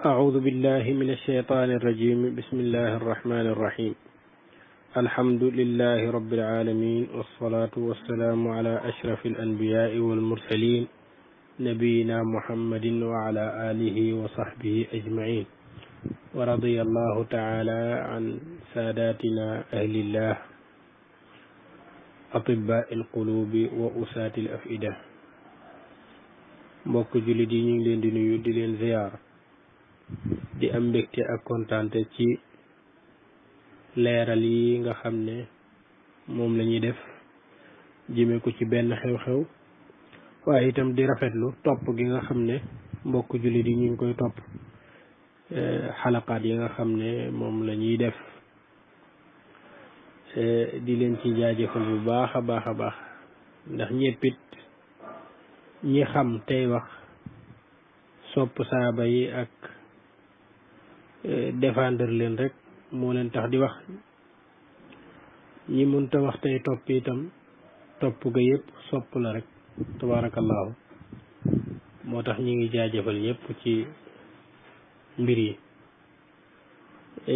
أعوذ بالله من الشيطان الرجيم بسم الله الرحمن الرحيم الحمد لله رب العالمين والصلاة والسلام على أشرف الأنبياء والمرسلين نبينا محمد وعلى آله وصحبه أجمعين ورضي الله تعالى عن ساداتنا أهل الله أطباء القلوب وأساة الأفئدة mbokk jullit yi ñu ngi leen di nuyu di leen ziyaar di am mbégte ak kontaante ci leeral yi nga xam ne moom la ñuy def jëme ko ci benn xew-xew waaye itam di rafetlu topp gi nga xam ne mbokk jullit yi ñu ngi koy topp xalaqaat yi nga xam ne moom la ñuy def di leen ci jaajëfal bu baax a baax a baax ndax ñéppit ñi xam tey wax sopp saaba yi ak défendre leen rek moo leen tax di wax ñi mënta wax tey topp itam topp ga yëpp sopp la rek tabaarakallaahu moo tax ñi ngi jaajëfal ñëpp ci mbir yi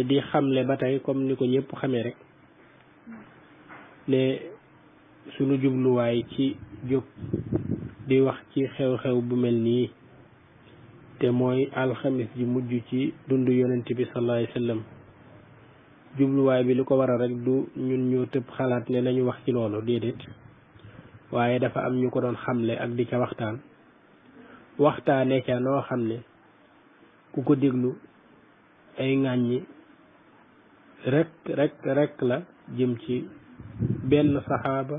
di xamle ba tey comme ni ko ñëpp xamee rek ne sunu jubluwaay ci jóg di wax ci xew-xew bu mel nii te mooy alxamis ji mujj ci dundu yonent bi sallallahu alayhi wa sallam jubluwaay bi li ko waral rek du ñun ñoo tëb xalaat ne nañu wax ci loolu déedéet waaye dafa am ñu ko doon xamle ak di ca waxtaane ca noo xam ne ku ko déglu ay ŋàññi rek la jëm ci benn saxaaba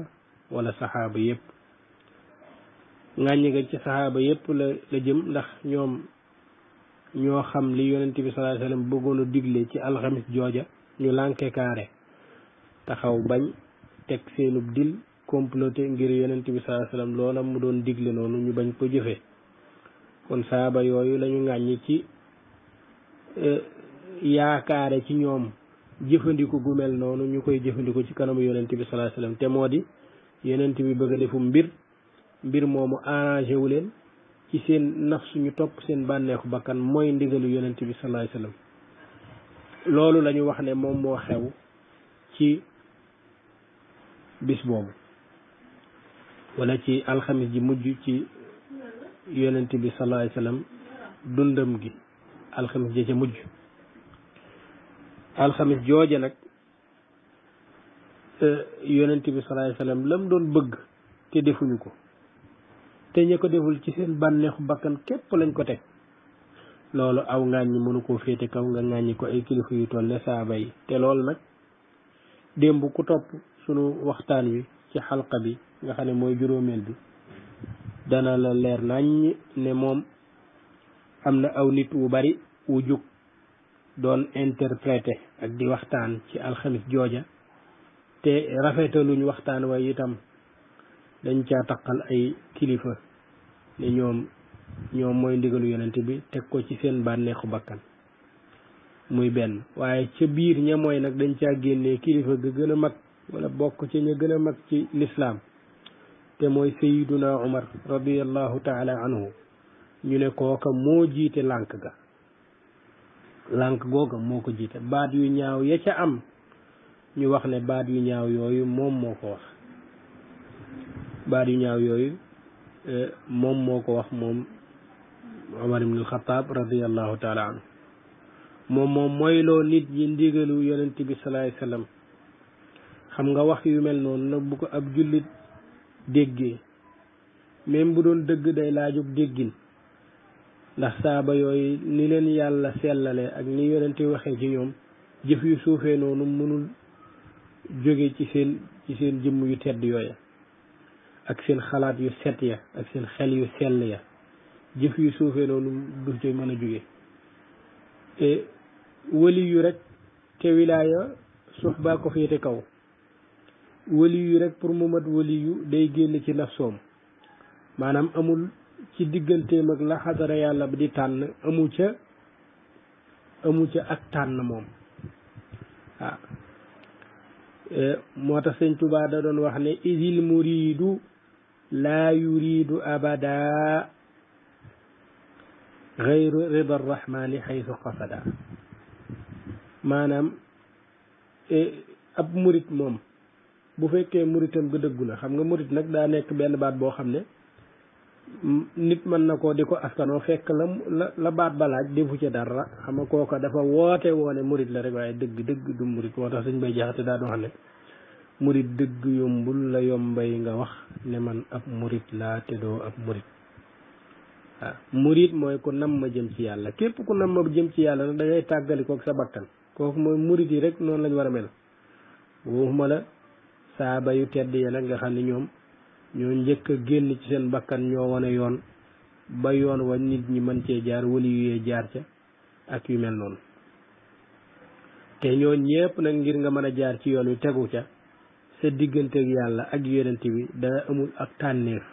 wala saxaaba yépp ŋàññi ga ci saxaaba yépp la jëm ndax ñoom ñoo xam li yonent bi sallallahu alayhi wasallam bëggoon a digle ci alxamis jooja ñu lànke kaare taxaw bañ teg seenub dil comploté ngir yonent bi sallallahu alayhi wasallam loola mu doon digle noonu ñu bañ ko jëfe kon saxaaba yooyu lañu ŋàññi ci yaakaare ci ñoom jëfandiku gu mel noonu ñu koy jëfandiku ci kanamu yonent bi sallallahu alayhi wasallam te moo di yonent bi bëgg a defu mbir moomu arrangé wu leen ci seen nafsu ñu topp seen bànneexu bakkan mooy ndigalu yonent bi sallallahu alayhi wasallam loolu la ñu wax ne moom moo xew ci bis boobu wala ci alxamis ji mujj ci yonent bi sallallahu alayhi wasallam dundam gi alxamis ja ca mujj alxamis jooja nag yonent bi sallallahu alayhi wasallam lam doon bëgg te defuñu ko te ña ko deful ci seen bànneexu bakkan képp lañ ko teg loolu aw ŋàññi mënu koo féete kaw nga ŋàññi ko ay kilifa yu toll ne saaba yi te loolu nag démb ku topp sunu waxtaan wi ci xalqa bi nga xam ne mooy juróomeel bi dana la leer nañ ne moom am na aw nit wu bari wu jug doon interprété ak di waxtaan ci alxamis jooja te rafetaluñ waxtaan wa itam dañ caa taqal ay kilifa ne ñoom mooy ndigalu yonent bi teg ko ci seen bànneexu bakkan muy benn waaye ca biir ña mooy nag dañ caa génnee kilifa ga gën a mag wala bokk ci ña gën a mag ci lislaam te mooy sayiduna umar radiyallahu taala anhu ñu ne kooka moo jiite lànk googa moo ko jiite baat yu ñaaw ya ca am ñu wax ne baat yu ñaaw yooyu moom moo ko wax baat yu ñaaw yooyu moom moo ko wax moom Umar ibn al-Khattab radiyallahu taala anhu moom mooyloo nit ñi ndigalu yonent bi sallallahu alayhi wasallam xam nga wax yu mel noonu nag bu ko ab jullit déggee même bu doon dëgg day laajub déggin ndax saaba yooyu ni leen yàlla sellale ak ni yonent waxee ci ñoom jëf yu suufee noonu mënul jóge ci seen jëmm yu tedd yooya ak seen xalaat yu set ya ak seen xel yu sell ya jëf yu suufee noonu du ci mën a jóge te wali yu rek te wilaaya suuf baa ko féete kaw wali yu rek pour mu mat wali yu day génn ci nafsoom maanaam amul ci digganteem ak la xadara yàlla bi di tànn amu ca ak tànn moom waaw moo tax sëñ Tuubaa da doon wax ne isil muridu laa yuridu abada gayru rida rahmani xaytu qasada maanaam ab murit moom bu fekkee muritam ga dëggu na xam nga murit nag daa nekk benn baat boo xam ne nit mën na ko di ko askanoo fekk la baat ba laaj defu ca dara xam nga kooka dafa woote woone murit la rek waaye dëgg du murit moo tax Sëñ Bay Jaxate daa doon wax ne murit dëgg yombul la yombay nga wax ne man ab murit laa te doo ab murit waaw murit mooy ku nam ma jëm ci yàlla képp ku nam ma jëm ci yàlla nag da ngay tàggali kook sa bakkan kooku mooy murit yi rek noonu lañ war a mel waxuma la saaba yu tedd ya nag nga xam ne ñoom ñoo njëkk a génn ci seen bakkan ñoo wane yoon ba yoon wa nit ñi mën cee jaar wali yuyee jaar ca ak yu mel noonu te ñoo ñépp nag ngir nga mën a jaar ci yoon wi tegu ca sa diggante ak yàlla ak yonent bi da amul ak tànneef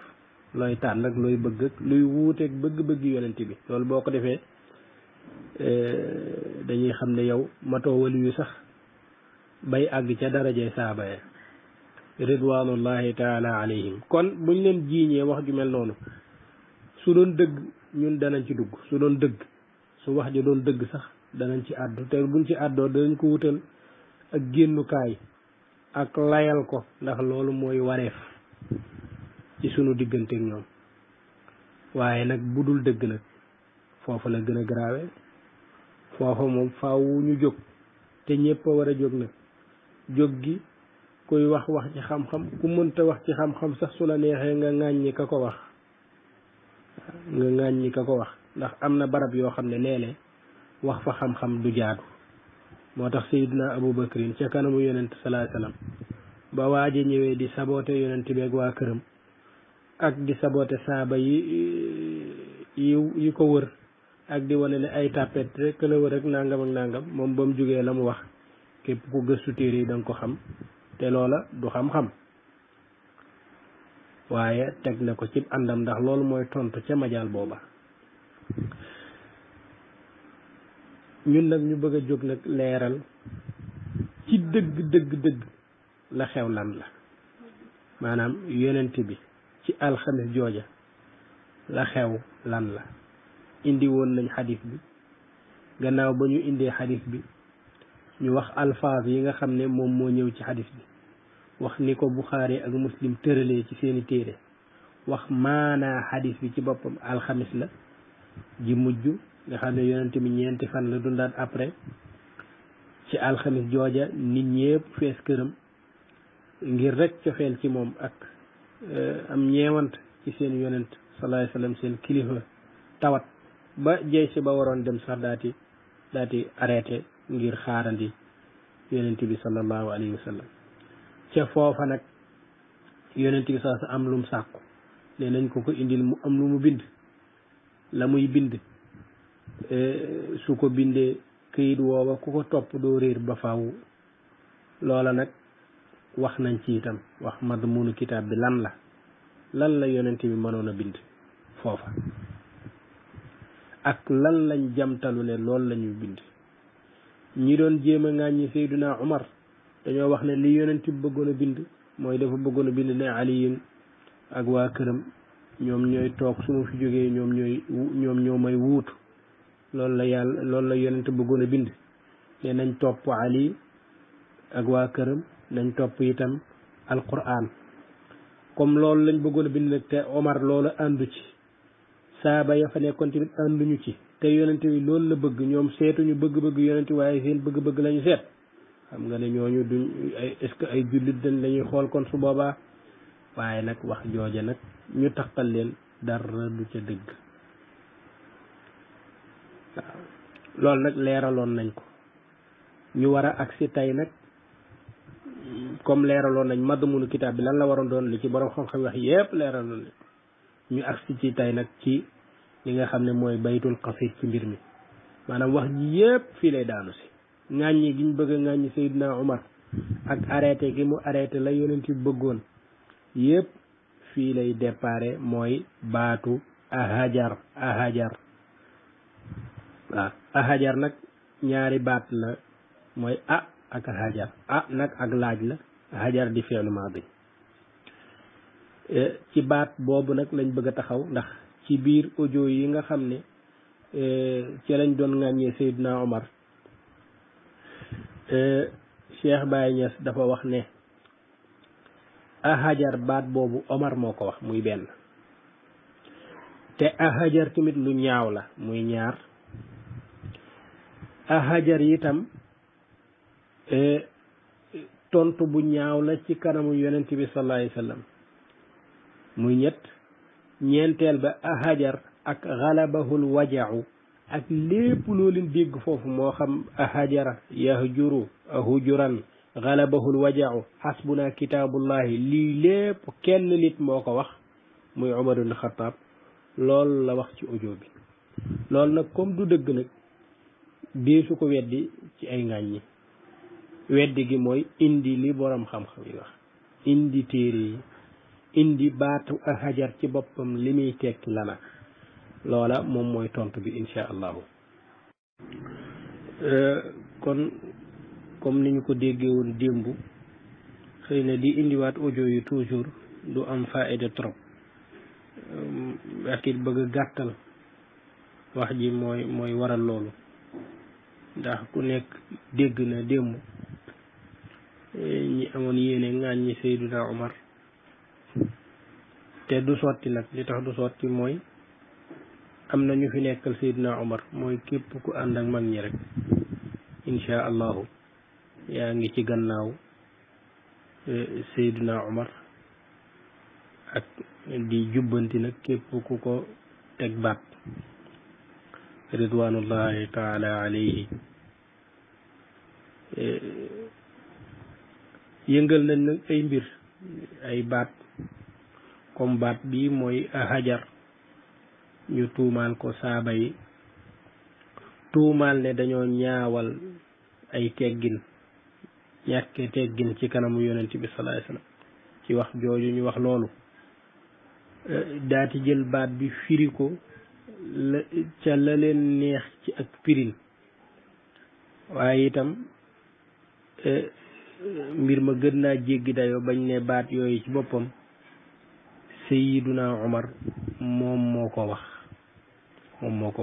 looy tànn ak looy bëgg ak luy wuuteeg bëgg-bëgg yonent bi loolu boo ko defee dañuy xam ne yow matoo wali yu sax bay àgg ca darajee saaba ya ridwanullahi taala alayhim kon buñ leen jiiñee wax ju mel noonu su doon dëgg ñun danañ ci dugg su doon dëgg su wax ji doon dëgg sax danañ ci àddu te buñ ci àddoo danañ ko wutal ak génnukaay ak layal ko ndax loolu mooy wareef ci sunu diggante ak ñoom waaye nag bu dul dëgg nag foofa la gën a grave foofa moom faaw ñu jóg te ñëpp a war a jóg nag jóg gi kuy wax ci xam-xam ku mënta wax ci xam-xam sax su la neexee nga ŋàññi ka ko wax ndax am na barab yoo xam ne léeg-léeg wax fa xam-xam du jaadu moo tax Seydina Abu Bakrin ca kanamu yonent sallallahu alayhi wasallam ba waaje ñëwee di saboote yonent bi ak waa këram ak di saboote saaba yi ko wër ak di wane ne ay tàppet rek la wër ak nangam ak nangam moom ba mu jógee la mu wax képp ku gëstu téere yi da nga ko xam te loola du xam-xam waaye teg na ko ci àndam ndax loolu mooy tontu ca majaal booba ñun nag ñu bëgg a jóg nag leeral ci dëgg la xew lan la maanaam yonent bi ci alxames jooja la xew lan la indi woon nañ xadis bi gannaaw ba ñu indee xadis bi ñu wax alfaaz yi nga xam ne moom moo ñëw ci xadis bi wax ni ko Buxaari ak Muslim tëralee ci seeni téere wax maanaa xadis bi ci boppam alxamis la ji mujj nga xam ne yonent bi ñeenti fan la dundaat après ci alxamis jooja nit ñépp fees këram ngir rek cofeel ci moom ak am ñeewant ci seen yonent sallallahu alayhi wasallam seen kilifa tawat ba jey si ba waroon dem sax daati arrêté ngir xaarandi yonent bi sallallahu alayhi wasallam ca foofa nag yonent bi sa am lum sàkku ne nañ ko indil mu am lu mu bind la muy bind su ko bindee këyit woowa ku ko topp doo réer ba faaw loola nag wax nañ ci itam wax madmunu kitaab bi lan la yonent bi mënoon a bind foofa ak lan lañ jamtalu ne loolu la ñuy bind ñi doon jéem a ŋàññi Seydina Umar dañoo wax ne li yonent bi bëggoon a bind mooy dafa bëggoon a bind ne aliyin ak waa këram ñoom ñooy toog su ma fi jógee ñoom ñoo may wuutu loolu la yonent bëggoon a bind ne nañ topp Ali ak waa këram nañ topp itam alquran comme loolu lañ bëggoon a bind nag te Omar loolu àndu ci saaba ya fa nekkoon tamit ànduñu ci te yonent bi loolu la bëgg ñoom seetuñu bëgg-bëgg yonent waaye seen bëgg-bëgg lañu seet xam nga ne ñooñu duñ est-ce que ay jullit dañ lañuy xool kon su boobaa waaye nag wax jooja nag ñu taqal leen dara du ca dëgg waaw loolu nag leeraloon nañ ko ñu war a agsi tey nag comme leeraloon nañ madmunu kitaab bi lan la waroon doon li ci borom xam-xam wax yépp leeraloon nañ ñu agsi ci tey nag ci li nga xam ne mooy baytul qasid ci mbir mi maanaam wax ji yépp fii lay daanu si ŋàññi gi ñu bëgg a ŋàññi Seydina Umar ak arrêté gi mu arrêté la yonent bi bëggoon yépp fii lay déparé mooy baatu ahajar waaw ahajar nag ñaari baat la mooy ak ahajar nag ak laaj la hajar di fi'lu maadi ci baat boobu nag lañ bëgg a taxaw ndax ci biir audio yi nga xam ne ci lañ doon ŋàññee Seydina Omar Cheikh Baye Niass dafa wax ne ahajar baat boobu Omar moo ko wax muy benn te ahajar tamit lu ñaaw la muy ñaar ahajar itam tontu bu ñaaw la ci kanamu yonent bi sallallahu alayhi wa sallam muy ñett ñeenteel ba ahajar ak galabahul waja'u ak lépp loo leen dégg foofu moo xam ahajara yahjuru hujuran galabahul waja'u hasbuna kitaabullahi lii lépp kenn nit moo ko wax muy Umar ibn Khattab loolu la wax ci audio bi loolu nag comme du dëgg nag deesu ko weddi ci ay ŋàññi weddi gi mooy indi li borom xam-xam yi wax indi téere yi indi baatu ahajar ci boppam li muy tekki lana loola moom mooy tontu bi insha allahu kon comme ni ñu ko déggee woon démb xëy na di indiwaat audio yi toujours du am faayda trop ak it bëgg a gàttal wax ji mooy waral loolu ndax ku nekk dégg na démb ñi amoon yéene ŋàññi Seydina Omar te du sotti nag li tax du sotti mooy am na ñu fi nekkal Seydina Omar mooy képp ku ànd ak mag ñi rek insha allahu yaa ngi ci gannaaw Seydina Omar ak di jubbanti nag képp ku ko teg baat ridwanullahi taala alayhi yëngal nañ nag ay mbir ay baat comme baat bi mooy hajar ñu tuumaal ko saaba yi tuumaal ne dañoo ñaawal ay teggin ñàkke teggin ci kanamu yonent bi sallallahu alayhi wasallam ci wax jooju ñu wax loolu daati jël baat bi firi ko ca la leen neex ci ak pirin waaye itam mbir ma gën naa jéggi dayoo bañ ne baat yooyu ci boppam Sayyiduna Omar moom moo ko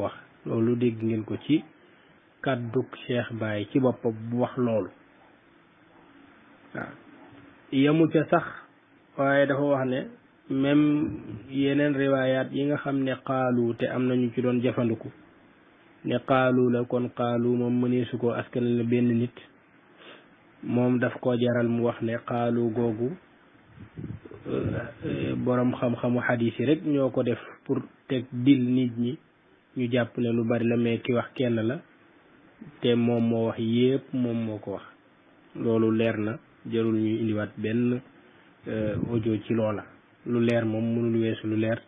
wax loolu dégg ngeen ko ci kàdduk Cheikh Baye ci boppam bu wax loolu waaw yamu ca sax waaye dafa wax ne même yeneen riwaayaat yi nga xam ne xaalu te am nañu ci doon jëfandiku ne xaalu la kon xaalu moom mëneesu ko askan la benn nit moom daf ko jaral mu wax ne xaalu googu borom xam-xamu xadiis yi rek ñoo ko def pour teg dil nit ñi ñu jàpp ne lu bari la mais ki wax kenn la te moom moo wax yépp moom moo ko wax loolu leer na jarul ñuy indiwaat benn audio ci loola lu leer moom mënul weesu lu leer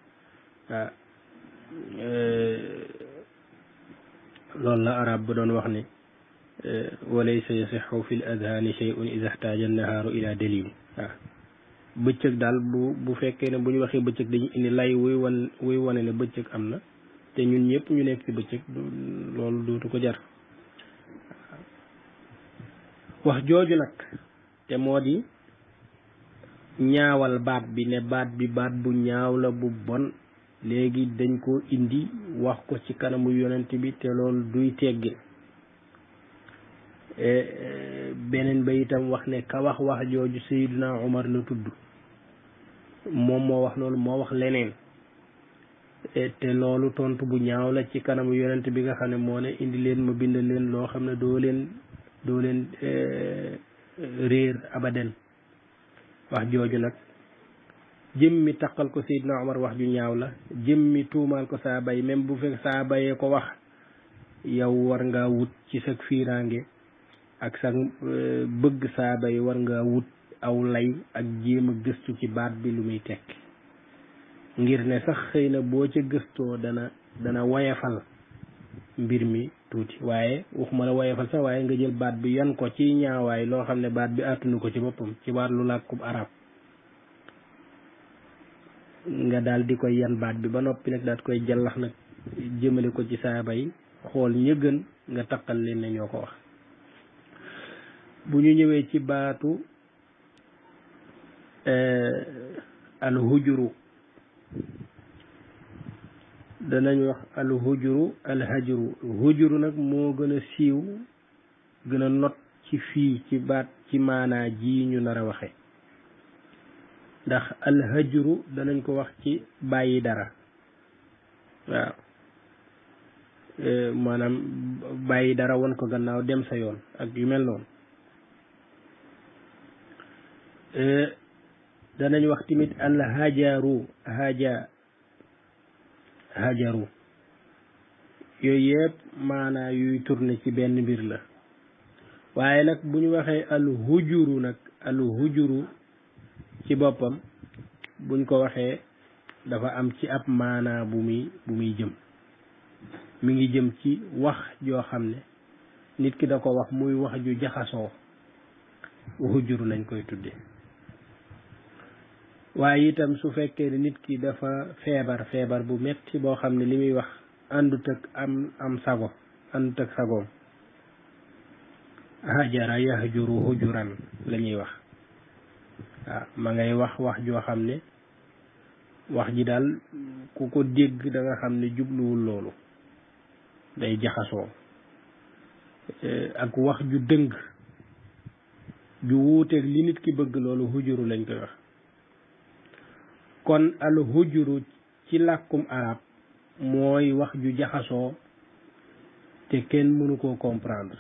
loolu la arab ba doon wax ne walaysa yasixu fi l adhaani shay'un ida ihtaja annahaaru ila dalil waaw bëccëg daal bu fekkee ne bu ñu waxee bëccëg dañu indi lay wuy wane ne bëccëg am na te ñun ñëpp ñu nekk ci bëccëg loolu dootu ko jar wax jooju nag te moo di ñaawal baat bi ne baat bu ñaaw la bu bon léegi dañ ko indi wax ko ci kanamu yonent bi te loolu duy teggin beneen ba itam wax ne ka wax jooju Seydina Omar la tudd moom moo wax loolu moo wax leneen te loolu tontu bu ñaaw la ci kanamu yonent bi nga xam ne moo ne indi leen ma bind leen loo xam ne doo leen réer abaden wax jooju nag jëmmi taqal ko Seydina Omar wax ju ñaaw la jëmmi tuumaal ko saaba yi même bu fekk saaba yee ko wax yow war ngaa wut ci sa fiiraange ak sa bëgg saaba yi war ngaa wut aw lay ak jéem a gëstu ci baat bi lu muy tekk ngir ne sax xëy na boo ca gëstoo dana woyefal mbir mi tuuti waaye waxuma la woyefal sax waaye nga jël baat bi yan ko ci ñaawaay loo xam ne baat bi àttunu ko ci boppam ci wàllu làkkub arab nga daal di koy yan baat bi ba noppi nag daal koy jallax nag jëmale ko ci saaba yi xool ña gën nga taqal leen ne ñoo ko wax bu ñu ñëwee ci baatu al hujuru danañ wax al hujru al hajru hujru nag moo gën a siiw gën a not ci fii ci baat ci maanaa ji ñu nar a waxe ndax al hajru danañ ko wax ci bàyyi dara waaw maanaam bàyyi dara won ko gannaaw dem sa yoon ak yu mel noonu danañ wax tamit al hajaru hajaru yooyu yëpp maanaa yuy tourné ci benn mbir la waaye nag bu ñu waxee al hujuru ci boppam buñ ko waxee dafa am ci ab maanaa bu muy jëm mi ngi jëm ci wax joo xam ne nit ki da ko wax muy wax ju jaxasoo hujuru lañ koy tudde waaye itam su fekkee ne nit ki dafa feebar bu metti boo xam ne li muy wax àndut ak am sago àndut ak sagoom hajara yahjuru hujuran la ñuy wax waaw ma ngay wax joo xam ne wax ji daal ku ko dégg da nga xam ne jubluwul loolu day jaxasoo ak wax ju dëng ju wuuteeg li nit ki bëgg loolu hujuru lañ koy wax kon al hujuru ci làkkum arab mooy wax ju jaxasoo te kenn mënu koo comprendre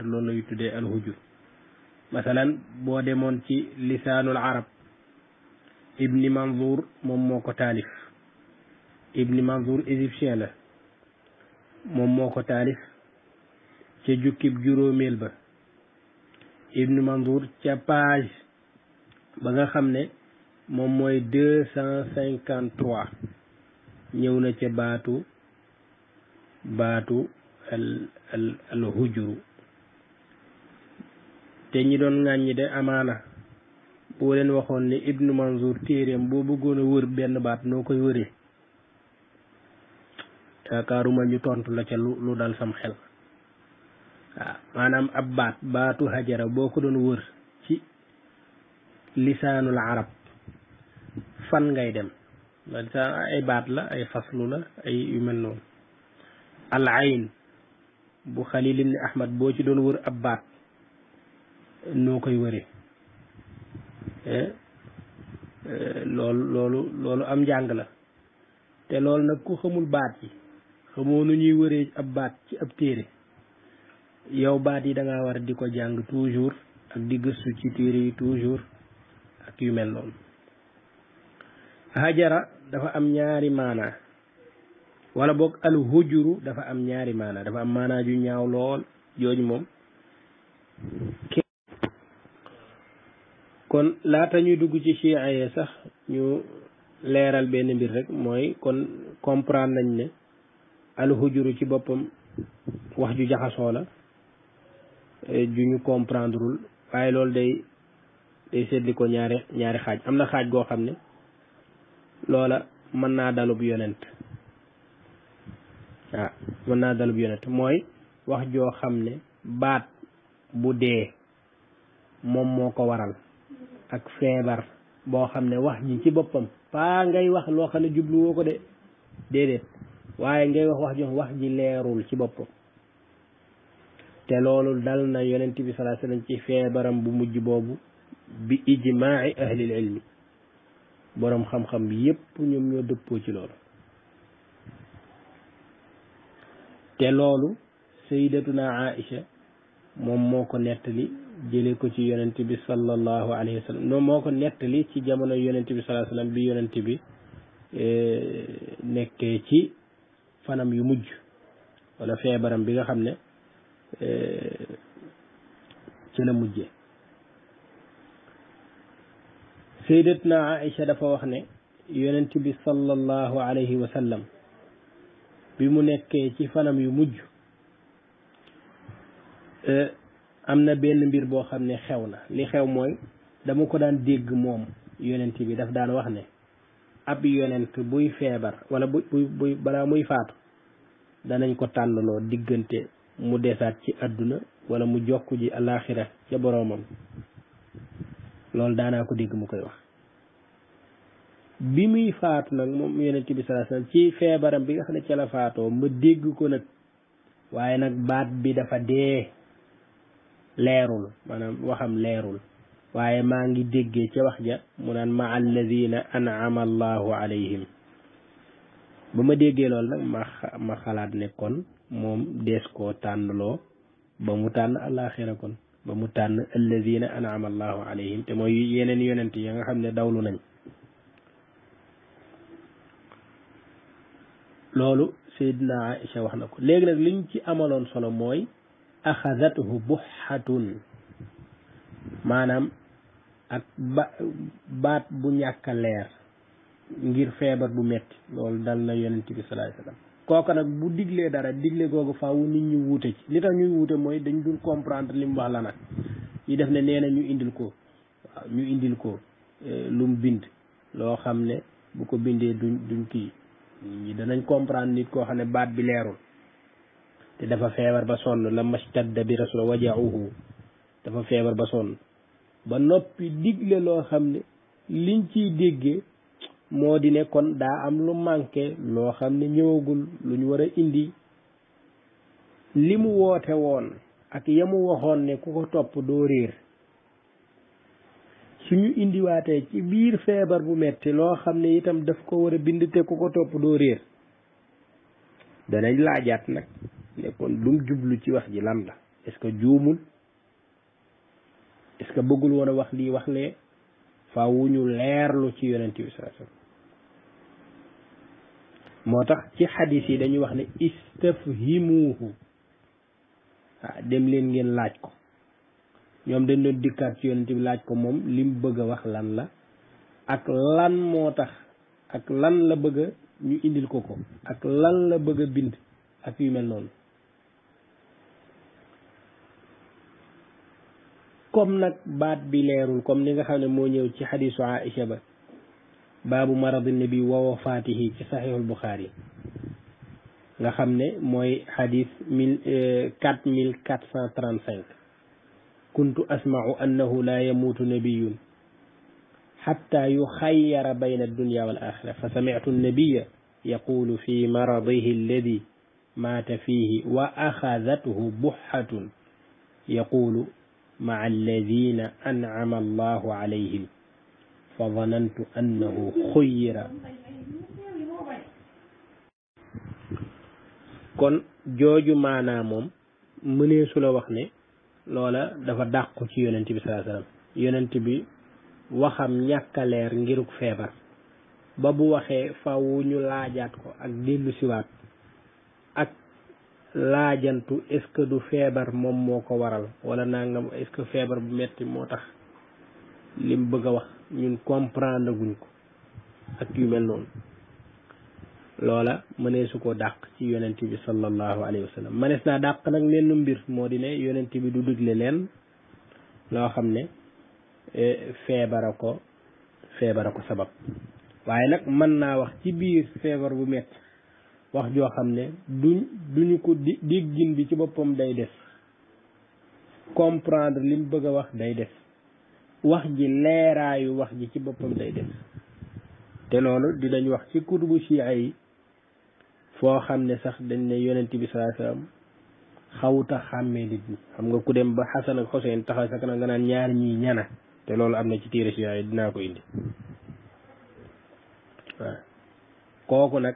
loolu lay tuddee al hujur masalan boo demoon ci lisaanul arab ibni manzour moom moo ko taalif ibni manzour égyptien la moom moo ko taalif ca jukkib juróomeel ba ibni manzour ca page ba nga xam ne moom mooy 253 ñëw na ca baatu al hujuru te ñi doon ŋàññi de amaana boo leen waxoon ne ibnu manzour téeréem boo bëggoon a wër benn baat noo koy wëree yaakaaruma ñu tontu la ca lu dal sam xel waaw maanaam ab baatu hajara boo ko doon wër ci lisaanul arab fan ngay dem ay baat la ay faslu la ay yu mel noonu al ayn bu Xalil ibn Ahmad boo ci doon wër ab baat noo koy wëree loolu am njàng la te loolu nag ku xamul baat yi xamoo nu ñuy wëree ab baat ci ab téere yow baat yi da ngaa war di ko jàng toujours ak di gëstu ci téere yi toujours ak yu mel noonu hajara dafa am ñaari maanaa wala boog al hujuru dafa am ñaari maanaa dafa am maanaa ju ñaaw lool jooju moom kon laata ñuy dugg ci chia yee sax ñu leeral benn mbir rek mooy kon comprendre nañ ne al hujuru ci boppam wax ju jaxasoo la ju ñu comprendreul waaye loolu day seetli ko ñaari xaaj am na xaaj goo xam ne loola mën naa dalub yonent waaw mën naa dalub yonent mooy wax joo xam ne baat bu dee moom moo ko waral ak feebar boo xam ne wax ji ci boppam paa ngay wax loo xam ne jubluwoo ko de déedéet waaye ngay wax ji leerul ci boppam te loolu dal na yonent bi sallallahu alayhi wasallam ci feebaram bu mujj boobu bi ijmaai ahlil ilmi boroom xam-xam bi yépp ñoom ñoo dëppoo ci loolu te loolu sayyidatuna Aïcha moom moo ko nettali jëlee ko ci yonent bi sallallahu alayhi wa sallam noonu moo ko nettali ci jamono yonent bi sallallahu alayhi wa sallam bi yonent bi nekkee ci fanam yu mujj wala feebaram bi nga xam ne ci la mujjee sayyidatuna Aïcha dafa wax ne yonent bi sallallahu alayhi wa sallam bi mu nekkee ci fanam yu mujj am na benn mbir boo xam ne xew na li xew mooy dama ko daan dégg moom yonent bi daf daan wax ne ab yonent buy feebar wala buy balaa muy faatu danañ ko tànnaloo diggante mu desaat ci àdduna wala mu jokk ji alaaxira ca boroomam loolu daanaa ko dégg mu koy wax bi muy faatu nag moom yonent bi sallallahu alayhi wasallam ci feebaram bi nga xam ne ca la faatoo ma dégg ko nag waaye nag baat bi dafa dee leerul maanaam waxam leerul waaye maa ngi déggee ca wax ja mu naan ma alladina an'ama allahu alayhim ba ma déggee loolu nag ma xalaat ne kon moom dees koo tànnloo ba mu tànn àllaaxira kon ba mu tànn alladina an'ama allahu alayhim te mooy yeneen yonent ya nga xam ne dawlu nañ loolu Seydina Aïcha wax na ko léegi nag liñ ci amaloon solo mooy axadathu buxatun maanaam ak baat bu ñàkk a leer ngir feebar bu metti loolu dal na yonent bi sallallahu alayhi wasallam kooka nag bu diglee dara digle googu faaw nit ñu wuute ci li tax ñuy wuute mooy dañ dul comprendre li mu wax la nag ñu def ne nee na ñu indil ko waaw ñu indil ko lu mu bind loo xam ne bu ko bindee duñ kii ñi danañ comprendre nit koo xam ne baat bi leerul te dafa feebar ba sonn la mastadda bi rasul waja'uhu dafa feebar ba sonn ba noppi digle loo xam ne liñ ciy déggee moo di ne kon daa am lu manqué loo xam ne ñëwagul lu ñu war a indi li mu woote woon ak yamu waxoon ne ku ko topp doo réer suñu indiwaatee ci biir feebar bu metti loo xam ne itam daf ko war a bind te ku ko topp doo réer danañ laajaat nag ne kon lum jublu ci wax ji lan la est-ce que juumul est-ce que bëggul woon a wax lii wax lee faaw ñu leerlu ci yonent bi sallallahu alayhi wasallam moo tax ci xadis yi dañuy wax ne istafhimuhu dem leen ngeen laaj ko ñoom dañ doon dikkaat ci yonent bi laaj ko moom lim bëgg a wax lan la ak lan moo tax ak lan la bëgg a ñu indil ko ak lan la bëgg a bind ak yu mel noonu comme nag baat bi leerul comme ni nga xam ne moo ñëw ci xadisu Aïcha ba baabu maradi nabi wa wafaatihi ci saxiixul Buxaari nga xam ne mooy xadis 4435 kuntu asma'u annahu la yamuutu nabiyun xatta yuxayyara bayna addunya wal axira fa sami'tu annabiya yaqulu fi maradihi alladi maata fihi wa axadathu buxatun yaqulu ma'a alladina an'ama allahu alayhim fa zanantu annahu xuyyira kon jooju maanaa moom mëneesu la wax ne loola dafa dàqu ci yonent bi sallallahu alayhi wasallam yonent bi waxam ñàkkaleer ngiruk feebar ba bu waxee faw ñu laajaat ko ak dellu siwaat ak laajantu est-ce que du feebar moom moo ko waral wala nangam est-ce que feebar bu metti moo tax lim bëgg a wax ñun comprendre guñ ko ak yu mel noonu loola mëneesu ko dàq ci yonent bi sallallahu alayhi wa sallam mënees naa dàq nag menn mbir moo di ne yonent bi du digle leen loo xam ne feebara ko sabab waaye nag mën naa wax ci biir feebar bu metti wax joo xam ne duñu ko déggin bi ci boppam day des comprendre lim bëgg a wax day des wax ji leeraayu wax ji ci boppam day des te loolu dinañ wax ci kutubu siya yi foo xam ne sax dañ ne yonent bi sallallahu alayhi wasallam xawuta xàmmee nit ñi xam nga ku dem ba Xasan ak Xuseyn taxaw sa kanam nga naan ñaar ñii ñana te loolu am na ci téere siya yi dinaa ko indi waaw kooku nag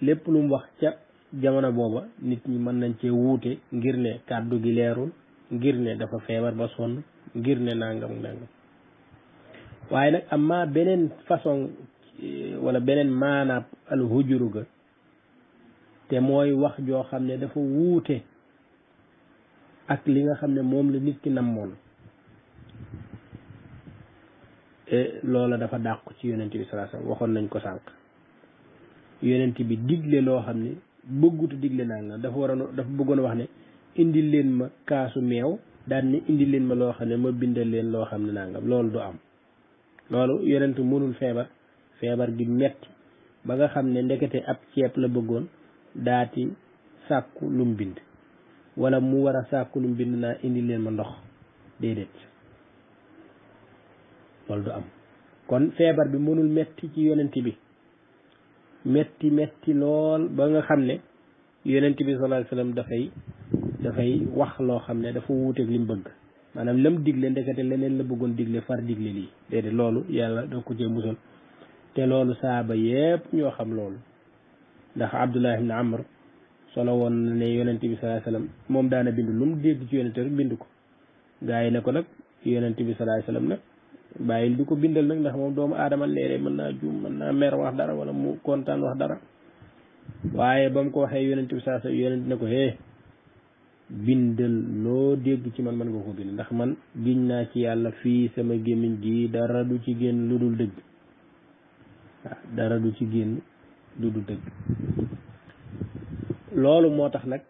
lépp lu mu wax ca jamono booba nit ñi mën nañ cee wuute ngir ne kàddu gi leerul ngir ne dafa feebar ba sonn ngir ne nangam waaye nag amma beneen façon wala beneen maanaab alhujuru ga te mooy wax joo xam ne dafa wuute ak li nga xam ne moom la nit ki namoon loola dafa dàqu ci yonent bi sallallahu alayhi wasallam waxoon nañ ko sànq yonent bi digle loo xam ne bëggutu digle nangam dafa bëggoon a wax ne indil leen ma kaasu meew daal ne indil leen ma loo xam ne ma bindal leen loo xam ne nangam loolu du am loolu yonent mënul feebar gi metti ba nga xam ne ndekete ab ceeb la bëggoon daati sàkku lum bind wala mu war a sàkku lum bind naa indil leen ma ndox déedéet loolu du am kon feebar bi mënul metti ci yonent bi metti lool ba nga xam ne yonent bi sallallahu alayhi wasallam dafay wax loo xam ne dafa wuuteeg li mu bëgg maanaam lam digle ndekete leneen la bëggoon digle far digle lii déedéet loolu yàlla da ko cee musal te loolu saaba yépp ñoo xam loolu ndax Abdullah ibn Amr solo woon na ne yonent bi sallallahu alayhi wasallam moom daana bind lu mu dégg ci yonent rek bind ko gaa yi ne ko nag yonent bi sallallahu alayhi wasallam nag bàyyil di ko bindal nag ndax moom doomu aadama léeg-léeg mën naa juum mën naa mer wax dara wala mu kontaan wax dara waaye ba mu ko waxee yonent bi sallallahu alayhi wasallam yonent ne ko bindal loo dégg ci man mën nga ko bind ndax man giñ naa ci yàlla fii sama gémmiñ gi dara du ci génn lu dul dëgg waaw dara du ci génn lu dul dëgg loolu moo tax nag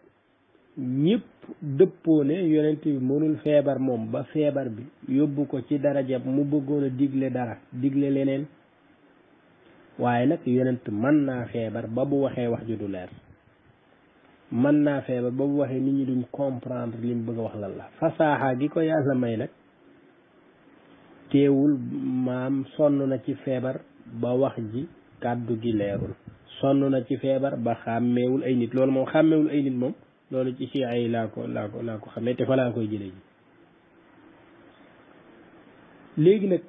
ñëpp dëppoo ne yonent bi mënul feebar moom ba feebar bi yóbbu ko ci daraja mu bëggoon a digle dara digle leneen waaye nag yonent mën naa feebar ba bu waxee wax ju du leer mën naa feebar ba bu waxee nit ñi duñ comprendre li mu bëgg a wax lan la fasaaxa gi ko yàlla may nag teewul maam sonn na ci feebar ba wax ji kàddu gi leerul sonn na ci feebar ba xàmmeewul ay nit loolu moom xàmmeewul ay nit moom loolu ci si ay laa ko xamee te fa laa koy jëlee ji léegi nag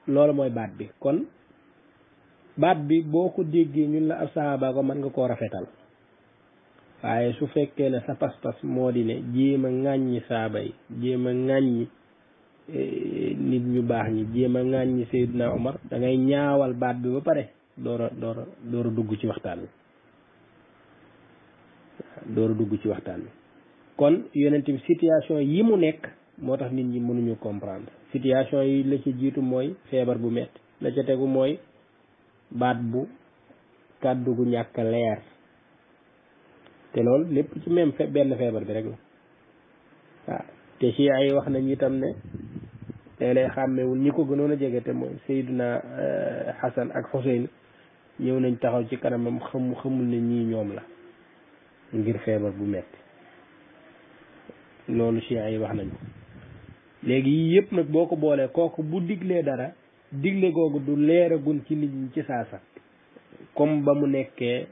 loolu mooy baat bi kon baat bi boo ko déggee ñun la ab sahaaba ko mën nga koo rafetal waaye su fekkee ne sa pas-pas moo di ne jéem a ŋàññi saaba yi jéem a ŋàññi nit ñu baax ñi jéem a ŋàññi Seydina Omar da ngay ñaawal baat bi ba pare door a dugg ci waxtaan wi kon yonent bi situation yi mu nekk moo tax nit ñi mënuñu comprendre situation yi la ci jiitu mooy feebar bu metti la ca tegu mooy baat bu kàddu gu ñàkk leer te loolu lépp ci même benn feebar bi rek la waaw te ci ay wax nañ itam ne léeg-léeg xàmmewul ñi ko gënoon a jege te mooy Seydina Xasan ak Xuseyn ñëw nañ taxaw ci kanamam xamul ne ñii ñoom la ngir feebar bu metti loolu ci ay wax nañ ko léegi yii yëpp nag boo ko boolee kooku bu diglee dara digle googu du leeragun ci nit ñi ci saasa comme ba mu nekkee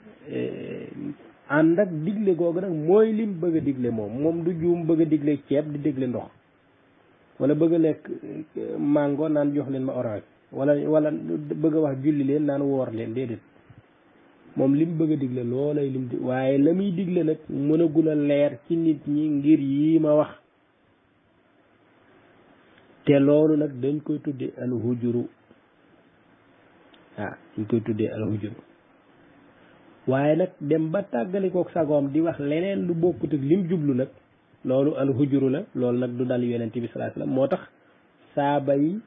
ànd ak digle googu nag mooy lim bëgg a digle moom du juum bëgg a digle ceeb di digle ndox wala bëgg a lekk mango naan jox leen ma orange wala bëgg a wax julli leen naan woor leen déedéet moom lim bëgg a digle loolay lim di waaye la muy digle nag mënagul a leer ci nit ñi ngir yii ma wax te loolu nag dañ koy tuddee alhujuru dañ koy tuddee alhujuru waaye nag dem ba tàggalikook sagoom di wax leneen lu bokkut ak lim jublu nag loolu alhujuru la loolu nag du dal yonent bi sallallahu alayhi wasallam moo tax saaba yi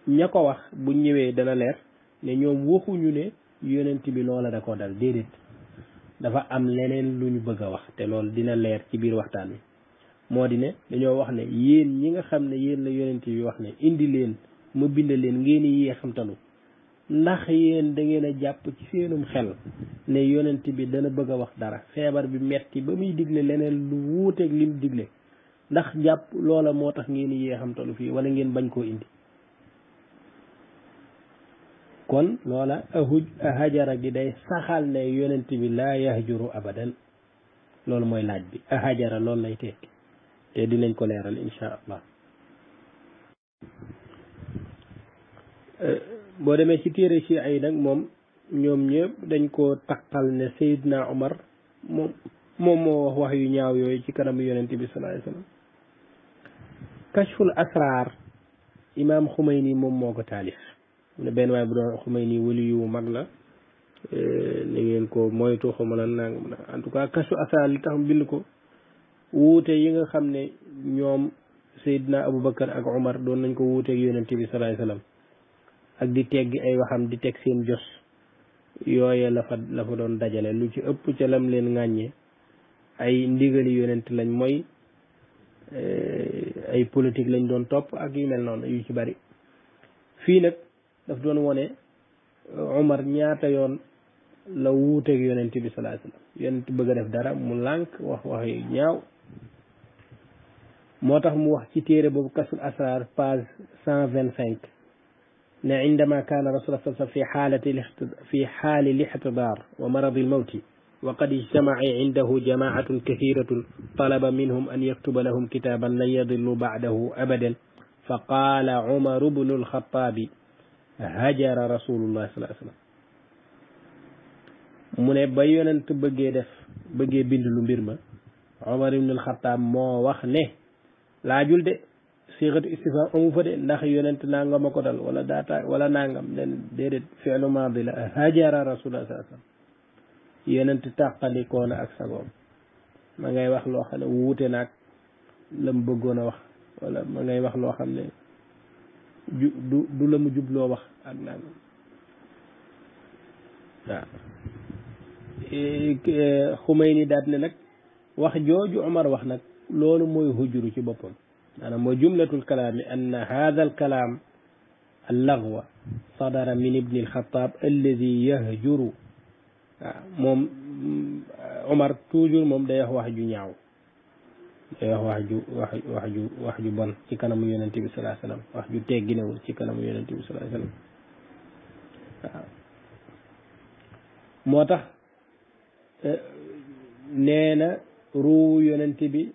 ña ko wax bu ñëwee dana leer ne ñoom waxuñu ne yonent bi loola da ko dal déedéet dafa am leneen lu ñu bëgg a wax te loolu dina leer ci biir waxtaan wi moo di ne dañoo wax ne yéen ñi nga xam ne yéen la yonent bi wax ne indi leen ma bind leen ngeen yee xamtalu ndax yéen da ngeen a jàpp ci seenum xel ne yonent bi dana bëgg a wax dara feebar bi metti ba muy digle leneen lu wuuteeg lim digle ndax jàpp loola moo tax ngeen yee xamtalu fii wala ngeen bañ koo indi kon loola ahajara gi day saxal ne yonent bi laa yahjuru abadan loolu mooy laaj bi ahajara loolu lay tekki te dinañ ko leeral insha allah boo demee ci téere ci ay nag moom ñoom ñëpp dañ koo taqal ne Seydina Omar moom moo wax yu ñaaw yooyu ci kanamu yonent bi sallallahu alayhi wasallam kashful asrar imaam Xumayni moom moo ko taalif ne benn waaye bu doon Xumayni wali yu mag la ni ngeen ko moytu xawma lan nangam na en tout cas kashful asrar li tax bind ko wuute yi nga xam ne ñoom Seydina Aboubacar ak Omar doon nañ ko wuuteeg yonent bi sallallahu alayhi wasallam ak di teggi ay waxam di teg seen jos yooye la fa doon dajale lu ci ëpp ca lam leen ŋàññe ay ndigali yonent lañ mooy ay politique lañ doon topp ak yu mel noonu yu ci bari fii nag daf doon wone Omar ñaata yoon la wuuteeg yonent bi sallallahu alayhi wasallam yonent bëgg a def dara mu lànk wax yu ñaaw moo tax mu wax ci téere boobu kasul asrar page 125 عندما كان رسول الله صلى الله عليه وسلم في حال الاحتضار ومرض الموت وقد اجتمع عنده جماعة كثيرة طلب منهم أن يكتب لهم كتابا لن يضلوا بعده أبدا فقال عمر بن الخطاب هجر رسول الله صلى الله عليه وسلم من بيونت بغي ديف بغي بيند لو مبير ما عمر بن الخطاب مو واخ نه لا جول دي صيغه استفهام امو فدي ndax yonent nangam ko dal wala data wala nangam den dedet fi'lu madi la hajara rasulullah sallallahu alaihi wasallam yonent takaliko na ak sagom ma ngay wax lo xamne wuté nak lam bëggona wax wala ma ngay wax lo xamne du lamu jublo wax ak nangam Xumayni daat ne nag wax jooju Umar wax nag loolu mooy hujuru ci boppam maanaam mooy jumlatul kalaami anna haada al kalaam اللغو صدر من ابن الخطاب الذي يهجر موم عمر توجور موم داي wax ju ñaaw day wax ju bon ci kanamu yonent bi sallallahu alayhi wasallam wax ju tegginewul ci kanamu yonent bi sallallahu alayhi wasallam moo tax nee na ruu yonent bi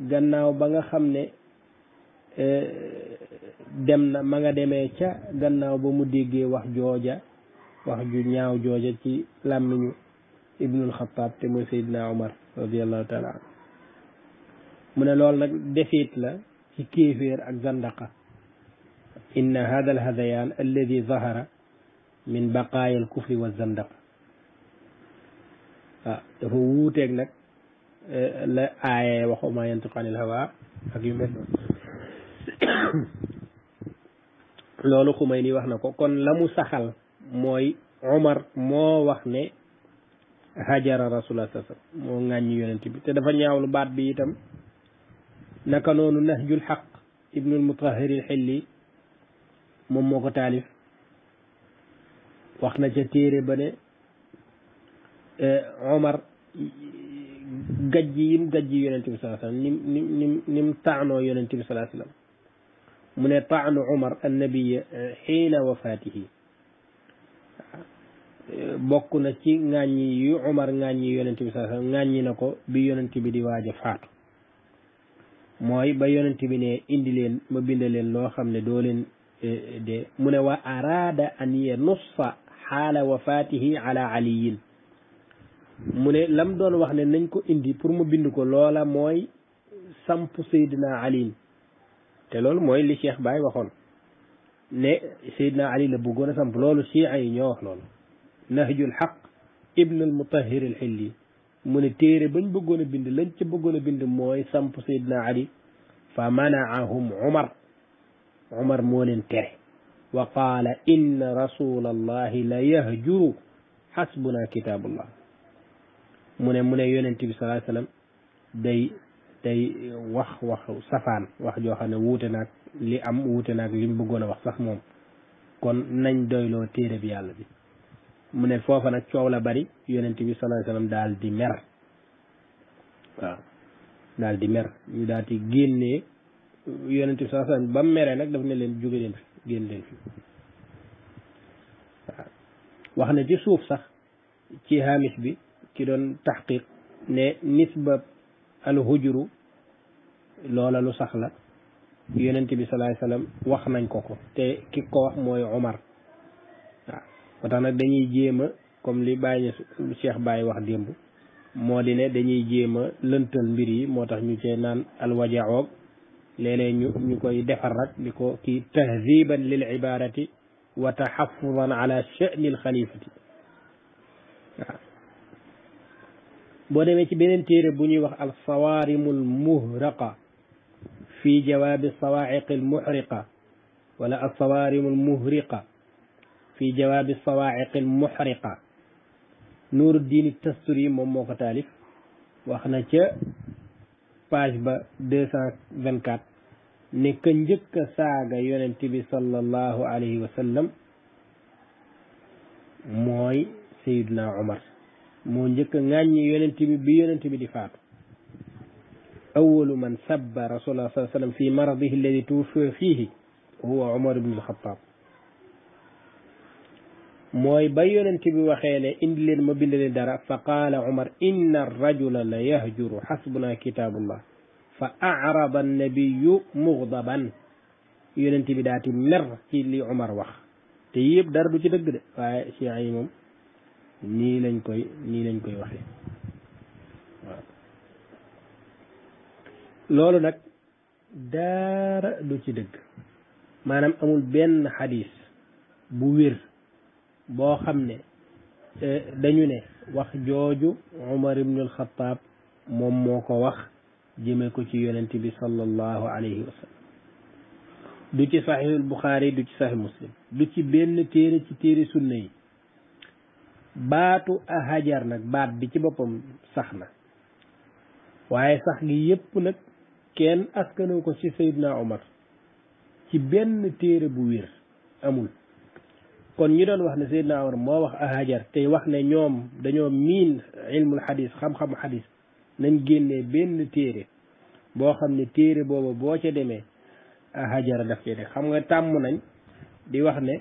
gannaaw ba nga xam ne dem na ma nga demee ca gannaaw ba mu déggee wax jooja wax ju ñaaw jooja ci làmmiñu ibnul xataab te mooy Seydina Omar radiallahu taala anhu mu ne loolu nag defit la ci kéeféer ak zandaqa inna hada al hadayaan alladi zahara min baqaaya al kufri wa zandaqa dafa wuuteeg nag la aaye waxu ma yantiqu anil hawa ak yu mel loolu Xumayni wax na ko kon la mu saxal mooy Omar moo wax ne hajara rasulullah sallallahu alayhi wasallam moo ŋàññi yonent bi te dafa ñaawlu baat bi itam naka noonu nahjul xaq ibnul mutahhir al xilli moom moo ko taalif wax na ca téere ba ne Omar gajji yim gajji yonent bi sallallahu alayhi wasallam nim taanoo yonent bi sallallahu alayhi wasallam mu ne taanu Omar annabiya xiina wafaatihi bokk na ci ŋàññi yu Omar ŋàññi yonent bi sallallahu alayhi wasallam ŋàññi na ko bi yonent bi di waaj a faatu mooy ba yonent bi ne indi leen ma bind leen loo xam ne doo leen de mu ne wa araada an yanussa xaala wafaatihi ala aliyin mu ne lam doon wax ne nañ ko indi pour mu bind ko loola mooy samp Seydina Ali te loolu mooy li Cheikh Baye waxoon ne Seydina Ali la bëggoon a samp loolu Chia yi ñoo wax loolu nahjul xaq ibn al mutahhir al xilli mu ne téere bañ bëggoon a bind lañ ca bëggoon a bind mooy samp Seydina Ali fa manaahum Umar moo leen tere wa qaala inna rasulallahi la yahjuru xasbuna kitabullah mu ne yonent bi sallallahu alayhi wasallam day wax safaan wax joo xam ne wuute naag li am wuute naag li mu bëggoon a wax sax moom kon nañ doyloo téere bi yàlla bi mu ne foofa nag coow la bari yonent bi sallallahu alayhi wasallam daal di mer waaw daal di mer ñu daal di génnee yonent bi sallallahu alayhi wasallam ba mu meree nag daf ne leen jóge leen fi génn leen fi waaw wax na ci suuf sax ci hamish bi ki doon taxqiq ne nisba al hujuru loola lu sax la yonent bi sallallahu alayhi wasallam wax nañ ko te ki ko wax mooy Omar waaw moo tax nag dañuy jéem a comme li Baye Cheikh Baye wax démb moo di ne dañuy jéem a lëntal mbir yi moo tax ñu cee naan alwajaoog léeg-léeg ñu koy defar rek di ko kii tahdiban lil ibarati wa taxafudan ala sha'ni al xalifati waaw boo demee ci beneen téere bu ñuy wax al sawaarimu al muhraqa fi jawaabi sawaa'iq al muhriqa wala al sawaarimu al muhriqa fi jawaabi sawaa'iq al muhriqa Nuruddin Tasturi moom moo ko taalif wax na ca page ba 224 ne ka njëkk a saaga yonent bi sallallahu alayhi wa sallam mooy Seydina Omar moo njëkk a ŋàññi yonent bi yonent bi di faatu awalu man sabba rasulullah sallallahu alayhi wa sallam fi maradihi alladi tuwuffiya fiihi huwa Omar ibn al-Khattab mooy ba yonent bi waxee ne indi leen ma bind leen dara fa qaala Umar inna arrajula la yahjuru xasbuna kitaabullah fa arada annabiyu mughdaban yonent bi daati mer ci li Umar wax te yëpp dara du ci dëgg de waaye Cheikh yi moom nii lañ koy waxee waaw loolu nag dara du ci dëgg maanaam amul benn xadis bu wér boo xam ne dañu ne wax jooju Umar ibn al-Khattab moom moo ko wax jëme ko ci yonent bi sallallahu alayhi wa sallam du ci sahihul Bukhari du ci sahih Muslim du ci benn téere ci téere sunna yi baatu ahajar nag baat bi ci boppam sax na waaye sax gi yépp nag kenn askanu ko ci Seydina Omar ci benn téere bu wér amul kon ñi doon wax ne Seydina Omar moo wax ahajar te wax ne ñoom dañoo miin ilmul xadis xam-xamu xadis nañ génnee benn téere boo xam ne téere booba boo ca demee ahajar daf cee def xam nga tàmm nañ di wax ne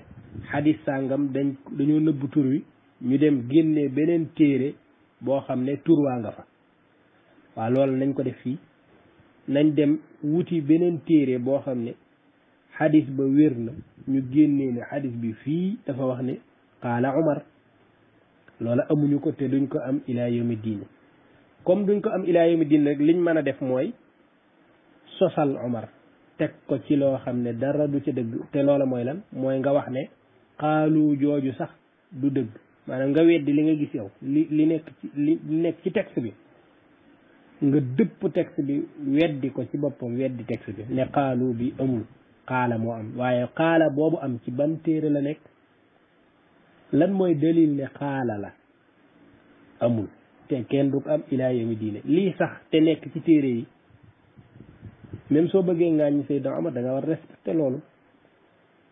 xadis sàngam dañoo nëbb tur wi ñu dem génnee beneen téere boo xam ne tur waa nga fa waaw loolu nañ ko def fii nañ dem wuti beneen téere boo xam ne xadis ba wér na ñu génnee ne xadis bi fii dafa wax ne qaala Umar loola amuñu ko te duñ ko am ilaa yawmi diin comme duñ ko am ilaa yawmi diin rek liñ mën a def mooy sosal Umar teg ko ci loo xam ne dara du ci dëgg te loola mooy lan mooy nga wax ne xaalu jooju sax du dëgg maanaam nga weddi li nga gis yow li nekk ci texte bi nga dëpp texte bi weddi ko ci boppam weddi texte bi ne xaalu bi amul xaala moo am waaye xaala boobu am ci ban téere la nekk lan mooy dalil ne xaala la amul te kenn du ko am ilaa yawmi diine lii sax te nekk ci téere yi même soo bëggee ŋàññi Seydina Omar da nga war respecté loolu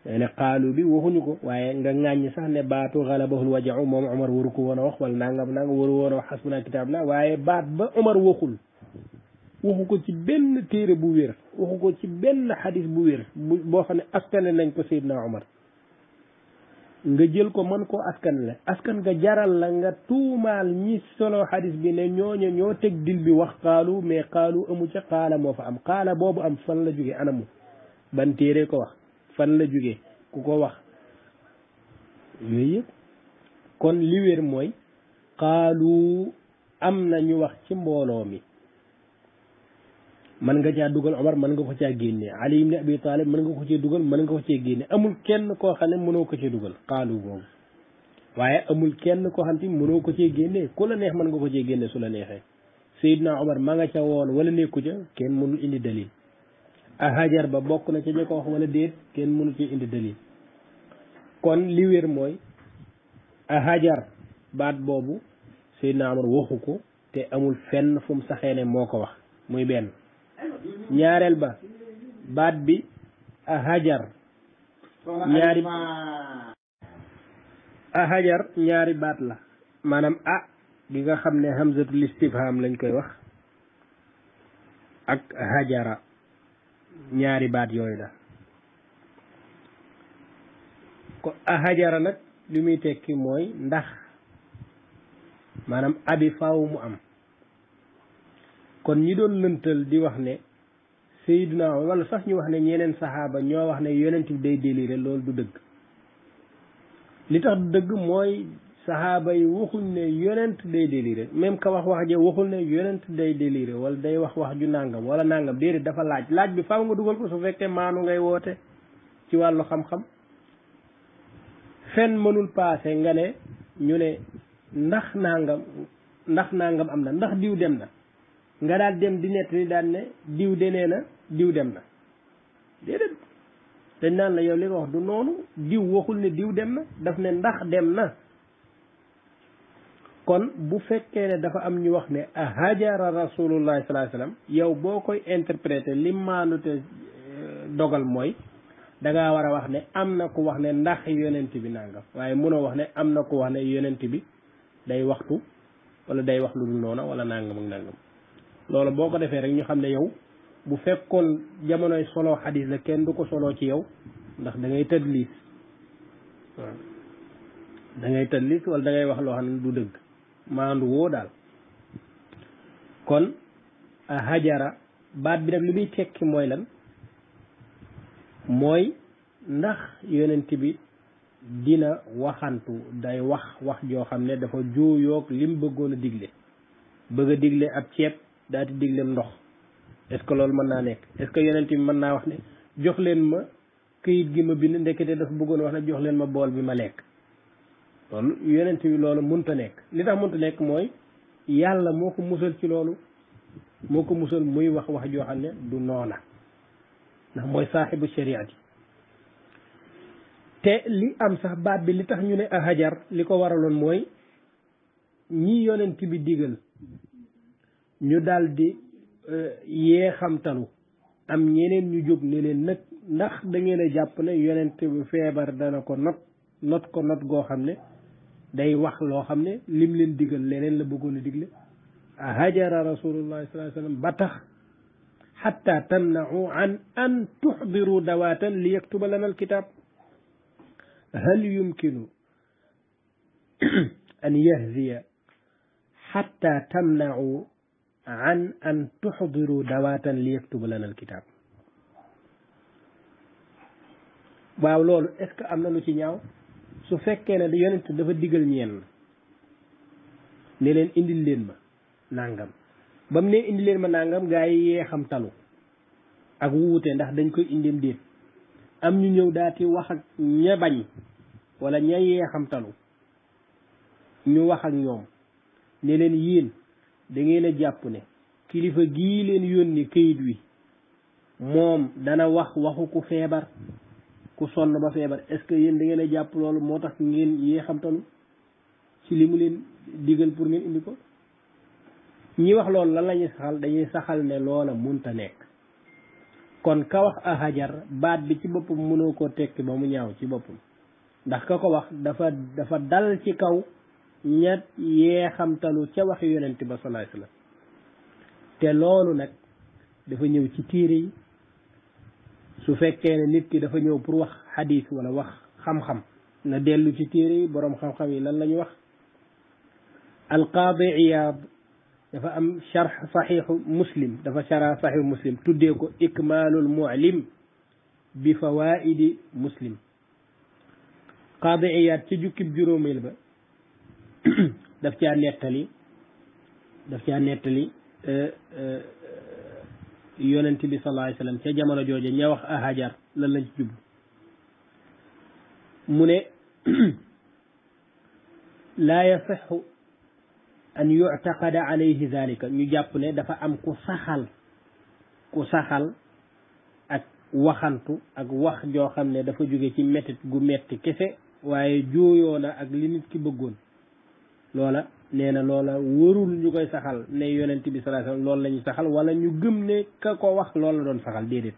day ne xaalu bi waxuñu ko waaye nga ŋàññi sax ne baatu galabahul waja'u moom Omar waru ko woon a wax wala nangam waru woon a wax xasbuna kitaab la waaye baat ba Omar waxu ko ci benn téere bu wér waxu ko ci benn xadis bu wér boo xam ne askane nañ ko Seydina Omar nga jël ko mën koo askan nga jaral la nga tuumaal ñi solo xadis bi ne ñooñu ñoo teg dil bi wax xaalu mais xaalu amu ca xaala moo fa am xaala boobu am fan la jóge anamu ban téere ko wax fan la jóge ku ko wax yooyu yëpp kon li wér mooy xaalu am na ñu wax ci mbooloo mi mën nga caa dugal Omar mën nga ko caa génne Ali ibn Abi Talib mën nga ko cee dugal mën nga ko cee génne amul kenn koo xam ne mënoo ko cee dugal xaalu boobu waaye amul kenn koo xam ne mënoo ko cee génne ku la neex mën nga ko cee génne su la neexee Seydina Omar ma nga ca woon wala nekku ca kenn mënul indi dalil ahajar ba bokk na ca ña ko wax wala déet kenn mënu ci indi dalil kon li wér mooy ahajar baat boobu Seydina Omar waxu ko te amul fenn fu mu saxee ne moo ko wax muy benn ñaareel ba baat bi ahajar ñaari baat la maanaam gi nga xam ne hamzatul istifham lañ koy wax ak hajara ñaari baat yooyu la ko ahajara nag li muy tekki mooy ndax maanaam abi faaw mu am kon ñi doon lëntal di wax ne Seydina wala sax ñu wax ne ñeneen saxaaba ñoo wax ne yonent bi day déliré loolu du dëgg li tax du dëgg mooy saxaaba yi waxuñ ne yonent day déliré même ka wax ja waxul ne yonent day déliré wala day wax ju nàngam wala nàngam déedéet dafa laaj bi faaw nga dugal ko su fekkee maanu ngay woote ci wàllu xam-xam fenn mënul paase nga ne ñu ne ndax nangam am na ndax diw dem na nga daal dem di nett ni daan ne diw de nee na diw dem na déedéet dañ naan la yow li nga wax du noonu diw waxul ne diw dem na daf ne ndax dem na kon bu fekkee ne dafa am ñu wax ne hajara rasulullahi sallallahu alayhi wasallam yow boo koy interpréter li maanute dogal mooy dangaa war a wax ne am na ku wax ne ndax yonent bi nangam waaye mënoo wax ne am na ku wax ne yonent bi day waxtu wala day wax lu dul noona wala nangam ak nangam loolu boo ko defee rek ñu xam ne yow bu fekkoon jamonoy solo xadis la kenn du ko solo ci yow ndax da ngay tëdliis waaw da ngay tallis wala da ngay wax loo xam ne du dëgg maandu woo daal kon hajara baat bi nag li muy tekki mooy lan mooy ndax yonent bi dina waxantu day wax joo xam ne dafa juuyoog lim bëggoon a digle bëgg a digle ab ceeb daal di diglem ndox est-ce que loolu mën naa nekk est-ce que yonent bi mën naa wax ne jox leen ma këyit gi ma bind ndekete dafa bëggoon wax ne jox leen ma bool bi ma lekk loolu yonent bi loolu munta nekk li tax munta nekk mooy yàlla moo ko musal ci loolu moo ko musal muy wax joo xam ne du noona ndax mooy saaxibu shariati te li am sax baat bi li tax ñu ne hajar li ko waraloon mooy ñi yonent bi digal ñu daldi yee xamtalu am ñeneen ñu jóg ne leen nag ndax da ngeen a jàpp ne yonent bi feebar dana ko not goo xam ne day wax loo xam ne lim leen digal leneen la bëggoon a digle hajara rasulullah sallallahu alayhi wasallam ba tax xatta tamna'u an tuxdiru dawaatan li yaktuba lana alkitab hal yumkinu an yahziya xatta tamna'u an tuxdiru dawaatan li yaktuba lana alkitab waaw loolu est-ce que am na lu ci ñaaw su fekkee ne yonent dafa digal ñeen ne leen indil leen ma nangam ba mu ne indil leen ma nangam gaa yi yee xam talu ak wuute ndax dañ koy indim déet am ñu ñëw daati wax ak ña bañ wala ña yee xam talu ñu wax ak ñoom ne leen yéen da ngeen a jàpp ne kilifa gii leen yónni këyit wi moom dana waxu ku feebar ku sonn ba feebar est-ce que yéen da ngeen a jàpp loolu moo tax ngeen yee xamtalu ci li mu leen digal pour ngeen indi ko ñi wax loolu lan lañuy saxal dañuy saxal ne loola munta nekk kon ka wax hajar baat bi ci boppam mënoo koo tekki ba mu ñaaw ci boppam ndax ka ko wax dafa dal ci kaw ñett yee xamtalu ca waxi yonent ba sallallahu alayhi wasallam te loolu nag dafa ñëw ci téere yi su fekkee ne nit ki dafa ñëw pour wax xadiis wala wax xam-xam na dellu ci téere yi boroom xam-xam yi lan la ñu wax alqaadi Iyaad dafa am sharh saxiixu muslim dafa shara saxiixu muslim tuddee ko ikmaalul mu'lim bi fawaidi muslim qaadi Iyaad ci jukkib juróomeel ba daf caa nettali yonent bi sallallahu alayhi wasallam ca jamono jooja ña wax hajar lan lañ ci jublu mu ne laa yasixu an yu'taqada alayhi zalika ñu jàpp ne dafa am ku saxal ak waxantu ak wax joo xam ne dafa jóge ci mettit gu metti kese waaye jooyoo na ak li nit ki bëggoon loola nee na loola warul ñu koy saxal ne yonent bi sallallahu alayhi wasallam loolu la ñu saxal wala ñu gëm ne ka ko wax loolu la doon saxal déedéet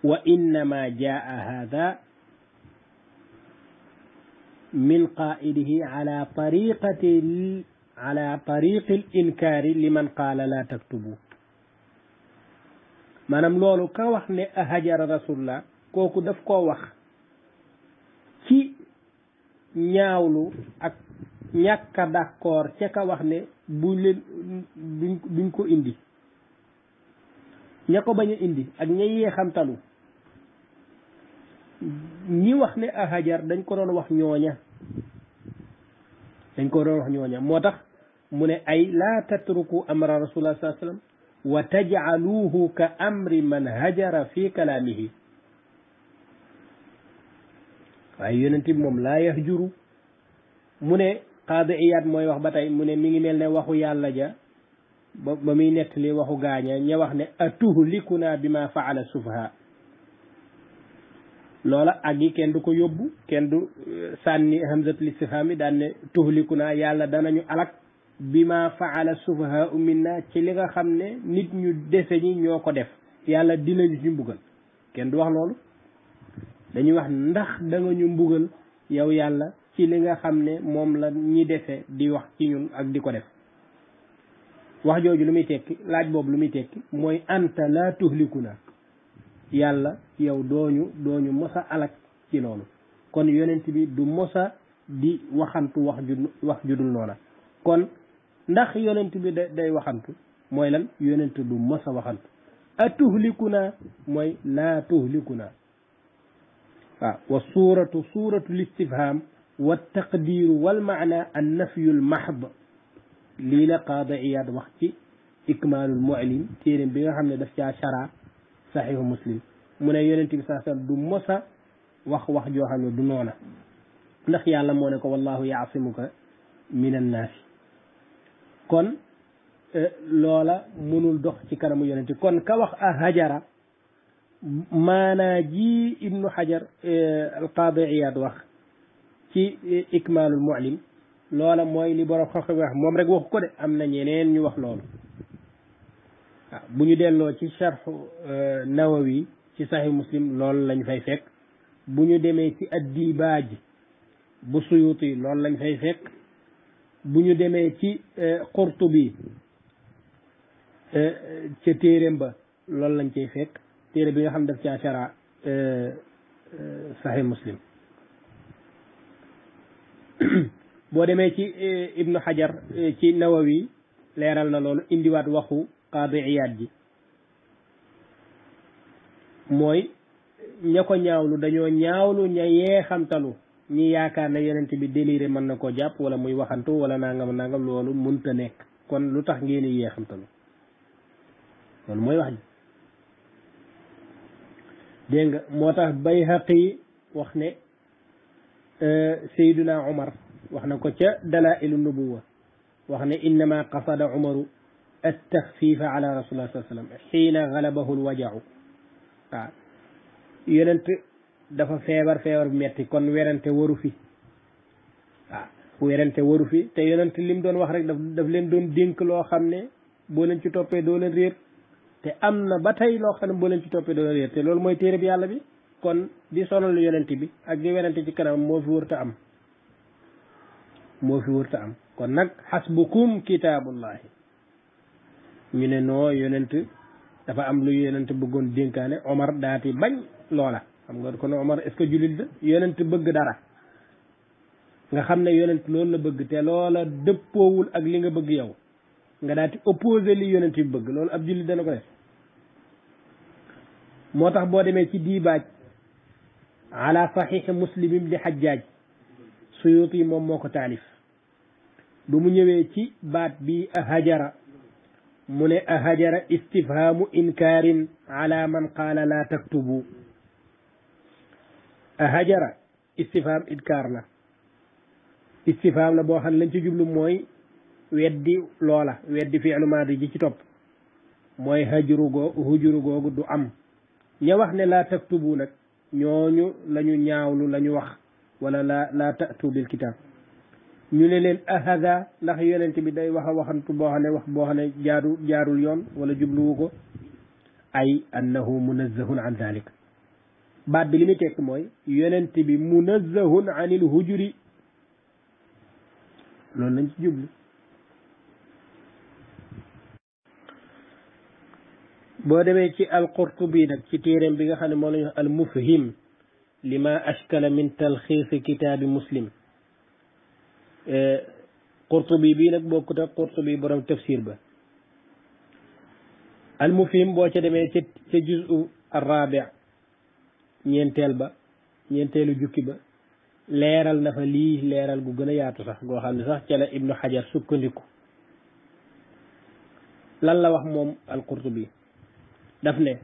wa innama jaa hada min qaidihi ala tariqi al inkaari liman qaala la taktubu maanaam loolu ka wax ne hajara rasulullah kooku daf koo wax ci ñaawlu ak ñàkk a d'accord ca ka wax ne duñ ko indi ña ko bañ a indi ak ña yee xamtalu ñi wax ne hajar dañ ko doon wax ñooña moo tax mu ne ay laa tatruku amra rasulullah sallallahu alayhi wasallam wa taj'aluhu ka amri man hajara fi kalaamihi waaye yonent bi moom laa yahjuru mu ne qaadi Iyaad mooy wax ba tey mu ne mi ngi mel ne waxu yàlla ja ba muy nettali waxu gaaña ña wax ne atuhlikuna bima faala sufaha loola ak yi kenn du ko yóbbu kenn du sànni hamzatul istifham daan ne tuhlikuna yàlla danañu alak bima faala sufaha minna ci li nga xam ne nit ñu dese ñi ñoo ko def yàlla dinañu ci mbugal kenn du wax loolu dañuy wax ndax da nga ñu mbugal yow yàlla ci li nga xam ne moom la ñi defe di wax ci ñun ak di ko def wax jooju lu muy tekki laaj boobu lu muy tekki mooy anta la tuhlikuna yàlla yow dooñu mosa alak ci loolu kon yonent bi du mosa di waxantu wax ju dul noona kon ndax yonent bi day waxantu mooy lan yonent du mos a waxantu atuhlikuna mooy laa tuhlikuna waaw wa suuratu listifham wa taqdiru wal maana an nafyu l mahd lii la qaadi Iyaad wax ci ikmaalul mu'lim téeréem bi nga xam ne daf caa shara saxihu muslim mu ne yonent bi saa sallam du mosa wax joo xam ne du noona ndax yàlla moo ne ko wallahu yaasimuka min annaasi kon loola mënul dox ci kanamu yonent kon ka wax a hajara maanaa ji ibnu hajar alqaadi Iyaad wax ci ikmaalul mu'lim loola mooy li borom xam-xam wax moom rek waxu ko de am na ñeneen ñu wax loolu waaw bu ñu delloo ci sharxu nawawi ci sahih muslim loolu lañ fay fekk bu ñu demee ci addibaaj bu suyuti loolu lañ fay fekk bu ñu demee ci qurtubi ca téeréem ba loolu lañ cay fekk téere bi nga xam daf caa shara sahih muslim boo demee ci ibnu hajar ci nawawi leeral na loolu indiwaat waxu qaadi Iyaad ji mooy ña ko ñaawlu dañoo ñaawlu ña yeexamtalu ñi yaakaar ne yonent bi déliré mën na koo jàpp wala muy waxantu wala nangam loolu munta nekk kon lu tax ngeen di yeexamtalu loolu mooy wax ji dégg nga moo tax Bayhaqi wax ne Seydina Umar wax na ko ca dalailu nubuwa wax ne innama qasada Umaru at-taxfiifa ala rasulillah sallallahu alayhi wa sallam xiina galabahu l-waja'u waaw yonent dafa feebar bu metti kon werante waru fi waaw werante waru fi te yonent lim doon wax rek daf leen doon dénk loo xam ne boo leen ci toppee doo leen réer te am na ba tey loo xam ne boo leen ci toppee doo leen réer te loolu mooy téere bi yàlla bi kon di sonal yonent bi ak di werante ci kanam moo fi wërta am kon nag xasbukum kitaabullahi ñu ne noo yonent dafa am lu yonent bëggoon dénkaane Omar daati bañ loola xam nga kon Omar est-ce que jullit la yonent bëgg dara nga xam ne yonent loolu la bëgg te loola dëppoowul ak li nga bëgg yow nga daati opposé li yonent bi bëgg loolu ab jullit dana ko def moo tax boo demee ci diibaaj ala saxiixi muslim ibn Hajjaaj Suyuti moom moo ko taalif bu mu ñëwee ci baat bi ahajara mu ne ahajara istifhaamu inkaarin ala man qaala laa taktubu ahajara istifhaam inkaar la istifhaam la boo xam ne lañ ci jublu mooy weddi loola weddi fi'lu maadi ji ci topp mooy hujuru googu du am ña wax ne laa taktubu nag ñooñu la ñu ñaawlu la ñu wax wala laa ta'tu bil kitaab ñu ne leen ahada ndax yonent bi day wax a waxantu boo xam ne wax boo xam ne jaarul yoon wala jubluwu ko ay annahu munazzahun an dalik baat bi li muy tekk mooy yonent bi munazzahun anil hujuri loolu lañ ci jublu boo demee ci al-Qurtubi nag ci téeréem bi nga xam ne moo la ñu wax al-mufhim lima ashkala min talxiisi kitaabi muslim Qurtubi bii nag bokkut ak Qurtubi borom tafsir ba al-mufhim boo ca demee ca juzu ar-rabi' ñeenteelu jukki ba leeral na fa lii leeral gu gën a yaatu sax goo xam ne sax ca la ibnu Hajar sukkandiku lan la wax moom al-Qurtubi daf ne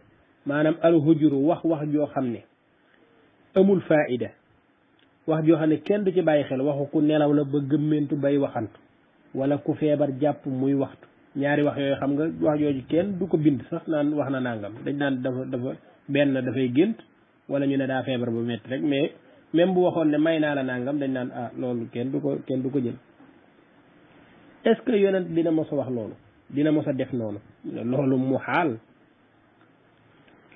maanaam al-hujru wax joo xam ne amul faida wax joo xam ne kenn du ci bàyyi xel waxu ku nelaw la ba gëmmentu bay waxantu wala ku feebar jàpp muy waxtu ñaari wax yooyu xam nga wax jooju kenn du ko bind sax naan wax na nangam dañ naan dafa benn dafay gént wala ñu ne daa feebar ba metti rek mais même bu waxoon ne may naa la nangam dañ naan loolu kenn du ko jël est-ce que yonent dina mos a wax loolu dina mos a def noonu loolu mu xaal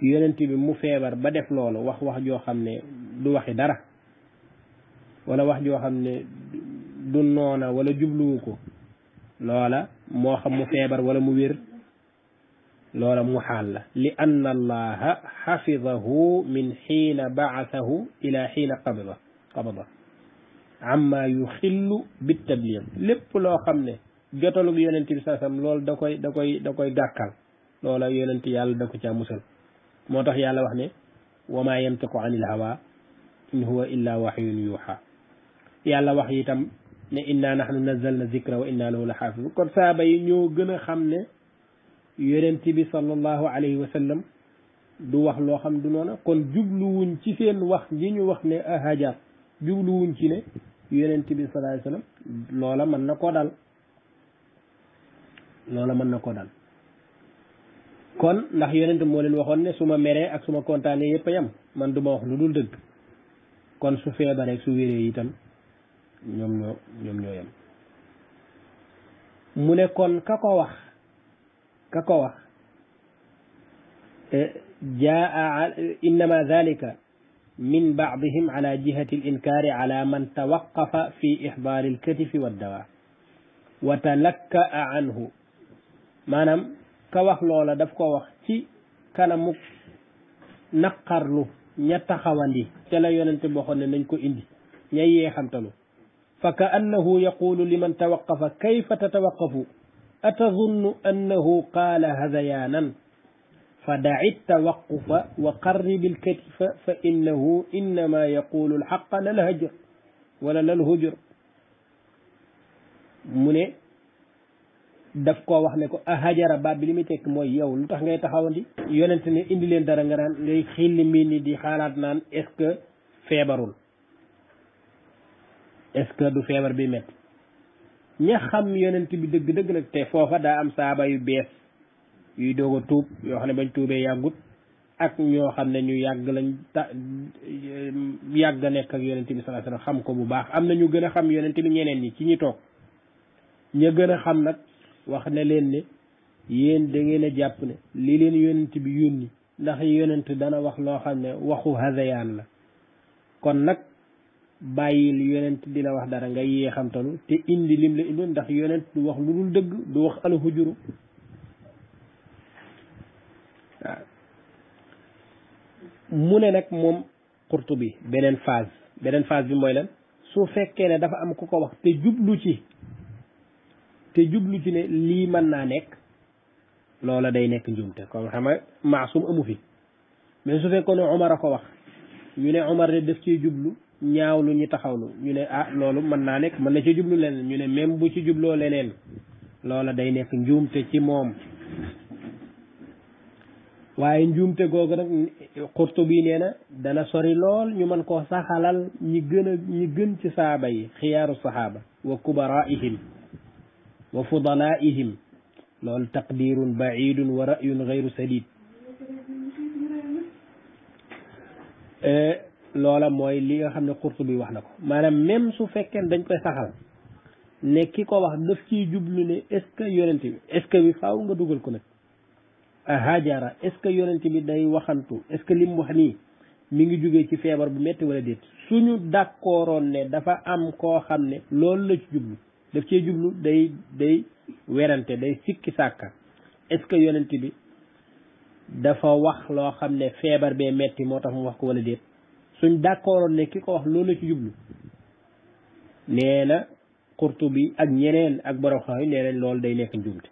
yonent bi mu feebar ba def loolu wax joo xam ne du waxi dara wala wax joo xam ne du noona wala jubluwu ko loola moo xam mu feebar wala mu wér loola mu xaal la li anna allaha xafidahu min xiina baasahu ila xiina qabada amma yuxillu bit tabliig lépp loo xam ne jotalug yonent bi saasam loolu da koy gàkkal loola yonent yàlla da ko caa musal moo tax yàlla wax ne wa maa yantiqu anil hawa in huwa illa wahyun yuha yàlla wax itam ne inna nahnu nazzalna zikra wa inna lahu la xaafidun kon saaba yi ñoo gën a xam ne yonent bi sallallahu alayhi wa sallam du wax loo xam du noona kon jubluwuñ ci seen wax ji ñu wax ne hajar jubluwuñ ci ne yonent bi sallallahu alayhi wa sallam loola mën na koo dal kon ndax yonent moo leen waxoon ne su ma meree ak su ma kontaanee yëpp a yam man du ma wax lu dul dëgg kon su feebaree su wéree itam ñoom ñoo yam mu ne kon ka ko wax jaa innama dalika min baadihim ala jihati al inkaari ala man tawaqafa fi ixdaari al katifi wa dawa wa talakkaa anhu maanaam ka wax loola daf ko wax ci kanamu naqarlu ña taxawandi ca la yonente boo xoon ne nañ ko indi ña yeexamtalu fa ka annahu yaqulu liman tawaqafa kayfa tatawaqafu atazunnu annahu qaala hadayaanan fa daci tawaqufa wa qarribi lkatifa fa innahu innama yaqulu alxaqa lalhajr wala lalhujr mu ne daf koo wax ne ko a hajara baat bi li muy tekk mooy yow lu tax ngay taxawandi yonent ne indi leen dara nga naan ngay xilli mii ni di xaalaat naan est-ce que feebarul est-ce que du feebar bi métti ña xam yonent bi dëgg-dëgg nag te foofa daa am saaba yu bees yuy doog a tuub yoo xam ne bañ tuubee yàggut ak ñoo xam ne ñu yàgg lañ yàgg nekk ak yonent bi sallallahu alayhi wasallam xam ko bu baax am na ñu gën a xam yonent bi ñeneen ñi ci ñi toog ña gën a xam nag wax ne leen ne yéen da ngeen a jàpp ne li leen yonent bi yónni ndax yonent dana wax loo xam ne waxu hazayaan la kon nag bàyyil yonent di la wax dara nga yéexamtalu te indi lim la indoon ndax yonent du wax lu dul dëgg du wax alhujuru waaw mu ne nag moom Qurtubi beneen phase bi mooy lan su fekkee ne dafa am ku ko wax te jublu ci ne lii mën naa nekk loola day nekk njuumte comme xam nga maasum amu fi mais su fekkoon ne Omar a ko wax ñu ne Omar de def ciy jublu ñaawlu ñu taxawlu ñu ne loolu mën naa nekk mën na ci jublu leneen ñu ne même bu ci jubloo leneen loola day nekk njuumte ci moom waaye njuumte googu nag Qurtubi nee na dana sori lool ñu mën koo saxalal ñi gën ci saaba yi xiyaaru saxaaba wa kubaraihim wa fudalaihim loolu taqdirun baidun wa ra'yun gayru sadid loola mooy li nga xam ne Qurtubi wax na ko maanaam même su fekkee dañ koy saxal ne ki ko wax daf ciy jublu ne est-ce que yonent bi est-ce que bi faaw nga dugal ko nag hajara est-ce que yonent bi day waxantu est-ce que lim wax nii mi ngi jógee ci feebar bu metti wala déet suñu d'accordoon ne dafa am koo xam ne loolu la ci jublu daf cee jublu day werante day sikki sàkka est-ce que yonent bi dafa wax loo xam ne feebar bee metti moo tax mu wax ko wala déet suñ d'accordoon ne ki ko wax loolu la ci jublu nee na Qurtubi ak ñeneen ak borom xam nee nañ loolu day nekk njuumte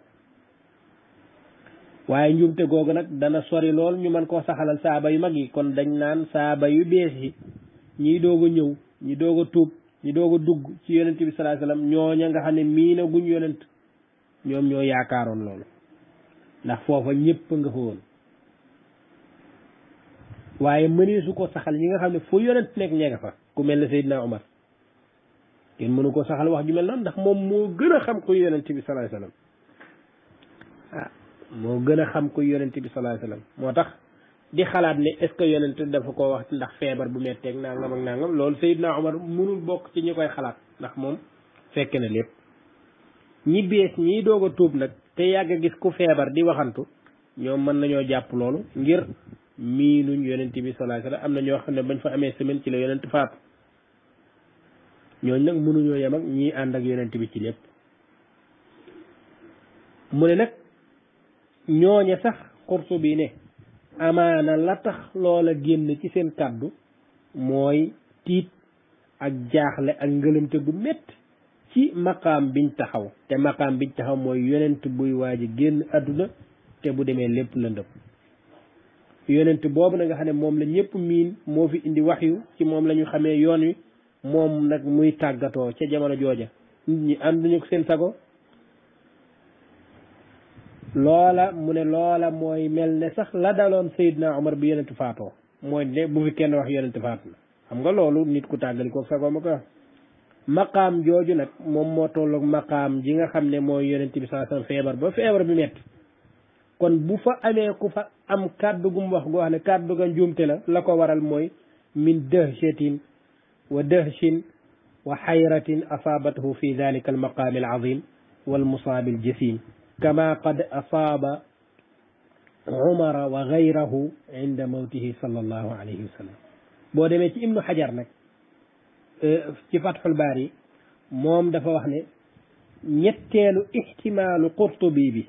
waaye njuumte googu nag dana sori lool ñu mën koo saxalal saaba yu mag yi kon dañ naan saaba yu bees yi ñiy doog a ñëw ñi doog a tuub ñi doog a dugg ci yonent bi sallallahu alayhi wasallam ñooña nga xam ne miina guñ yonent ñoom ñoo yaakaaroon loolu ndax foofa ñëpp nga fa woon waaye mënee su ko saxal ñi nga xam ne fu yonent nekk ñee nga fa ku mel ne Seydina Omar kenn mënu ko saxal wax ju mel noonu ndax moom moo gën a xam kuy yonent bi sallallahu alayhi wasallam moo gën a xam kuy yonent bi sallallahu alayhi wasallam moo tax di xalaat ne est-ce que yonent dafa ko wax ndax feebar bu metteeg nangam ak nangam loolu Seydina Omar mënul bokk ci ñi koy xalaat ndax moom fekk na lépp ñi bees ñii doog a tuub nag te yàgg a gis ku feebar di waxantu ñoom mën nañoo jàpp loolu ngir miinuñ yonent bi sallallahu alayhi wasallam am na ñoo xam ne bañ fa amee semaine ci la yonent faatu ñooñ nag mënuñoo yem ak ñii ànd ak yonent bi ci lépp mu ne nag ñooñe sax Qurtubi ne amaana la tax loola génn ci seen kàddu mooy tiit ak jaaxle ak ngëlëmte gu métti ci maqaam biñ taxaw te maqaam biñ taxaw mooy yonent buy waaji génn àdduna te bu demee lépp lëndëm yonent boobu na nga xam ne moom la ñëpp miin moo fi indi waxyu ci moom la ñu xamee yoon wi moom nag muy tàggatoo ca jamono jooja nit ñi ànduñu ko seen sago loola mu ne loola mooy mel ne sax la daloon Seydina Omar bi yonent faatoo mooy ne bu fi kenn wax yonent faatu na xam nga loolu nit ku tàggali ko sago ma ko wax maqaam jooju nag moom moo tolloog maqaam ji nga xam ne mooy yonent bi sallallahu alayhi wasallam feebar ba feebar bi metti kon bu fa amee ku fa am kàddu gum wax goo xam ne kàddu ga njuumte la ko waral mooy min dahshatin wa dahshin wa xayratin asaabathu fi dalika almaqaami alazim walmusaabi aljasim kama qad asaaba umara wa gayrahu inda mawtihi sallallahu alayhi wa sallam boo demee ci ibnu xajar nag ci fatxul baari moom dafa wax ne ñetteelu ixtimaalu qurtubi bi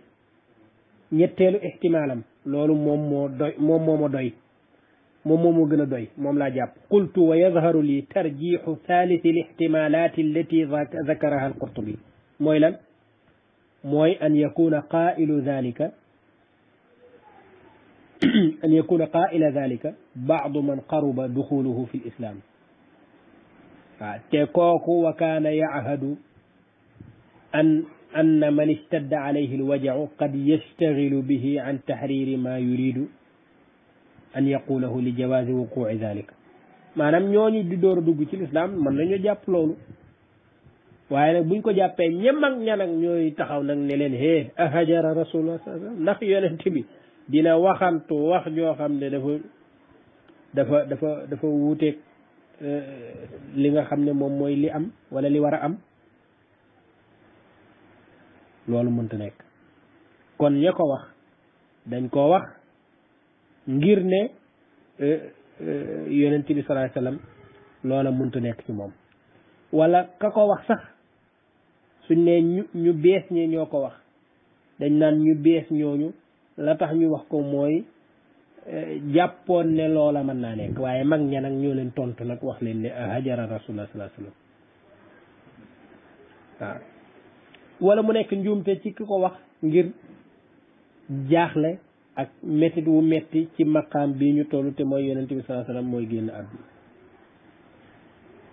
ñetteelu ixtimaalam loolu moom moo doy moom moo ma doy moom moo gën a doy moom laa jàpp qultu wa yadharu li tarjixu thalisi l ixtimalat allati zakaraha alqurtubi mooy lan mooy an yakuna qailu dhalika an yakuna qaila dhalika baadu man qaruba duxuluhu fi lislam waaw te kooku wa kaana yachadu أن من اشتد عليه الوجع قد يشتغل به عن تحرير ما يريد أن يقوله لجواز وقوع ذلك maanaam ñooñu di door a dugg ci lislaam mën nañu jàpp loolu waaye nag buñ ko jàppee ñem ak ñan ak ñooy taxaw nag ne leen hee ahajara rasulullah sallallahu alayhi wasallam ndax yonent bi dina waxantu wax joo xam ne dafa wuuteeg li nga xam ne moom mooy li am wala li war a am loolu mënta nekk kon ña ko wax dañ koo wax ngir ne yonent bi sallallahu alayhi wasallam loola mënta nekk ci moom wala ka ko wax sax suñ ne ñu bees ñi ñoo ko wax dañ naan ñu bees ñooñu la tax ñu wax ko mooy jàppoon ne loola mën naa nekk waaye mag ña nag ñoo leen tontu nag wax leen ne hajara rasulullah sallallahu alayhi wasallam waaw wala mu nekk njuumte ci ki ko wax ngir jaaxle ak métit wu metti ci maqaam bii ñu toll te mooy yonent bi sallallahu alayhi wasallam mooy génn àdduna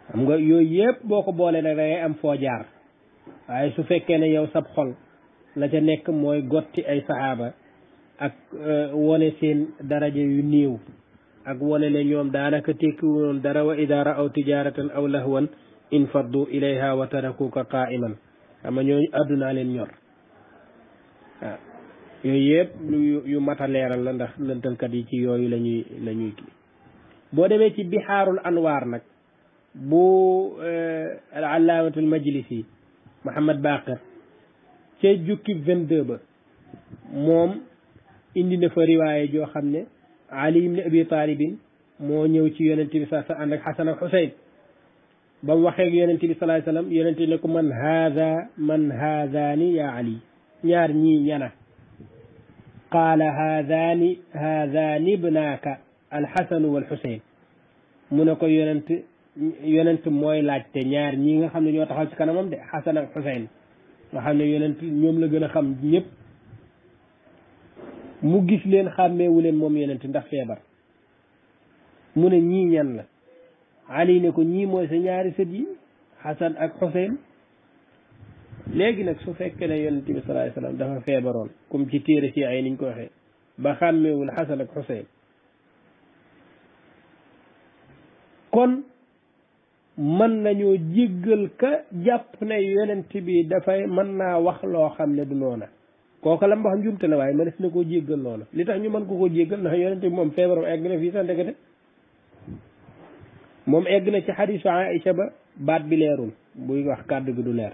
xam nga yooyu yëpp boo ko boolee nag da ngay am foo jaar waaye su fekkee ne yow sab xol la ca nekk mooy gotti ay saxaaba ak wone seen daraja yu néew ak wone ne ñoom daanaka tekki woon dara wa ida ra'aw tijaratan aw lahwan infaddu ilayha wa tarakuka qa'iman xam nga ñooñu àddunaa leen ñor waaw yooyu yëpp yu mat a leeral la ndax lëntalkat yi ci yooyu la ñuy kii boo demee ci bihaarul anwaar nag bu al allaamatul majlisi Muhammad Baqir ca jukki 22 ba moom indi na fa riwaaye joo xam ne Ali ibn Abi Talibin moo ñëw ci yonent bi sa ànd ak Xasan ak Xuseyn ba mu waxee ak yonent bi sallallahu alayhi wasallam yonent ne ko man haadaani ya Ali ñaar ñii ñana qaala haadaani ibnaaka alxasanu walxuseyn mu ne ko yonent mooy laajte ñaar ñii nga xam ne ñoo taxaw ci kanamam de Xasan ak Xuseyn nga xam ne yonent ñoom la gën a xam ñëpp mu gis leen xàmmeewu leen moom yonent ndax feebar mu ne ñii ñan la Ali ne ko ñii mooy sa ñaari sët yi Xasan ak Xuseyn léegi nag su fekkee ne yonent bi sallallahu alayhi wasallam dafa feebaroon comme ci téere si ay niñ ko waxee ba xàmmeewul Xasan ak Xuseyn kon mën nañoo jéggal ka jàpp ne yonent bi dafay mën naa wax loo xam ne du noona kooku la mu wax njuumte la waaye mënees na koo jéggal loola li tax ñu mën ko jéggal ndax yonent bi moom feebaroon egg na fii sax ndekete moom egg na ci xadiisu Aïcha ba baat bi leerul buy wax kàddu gi du leer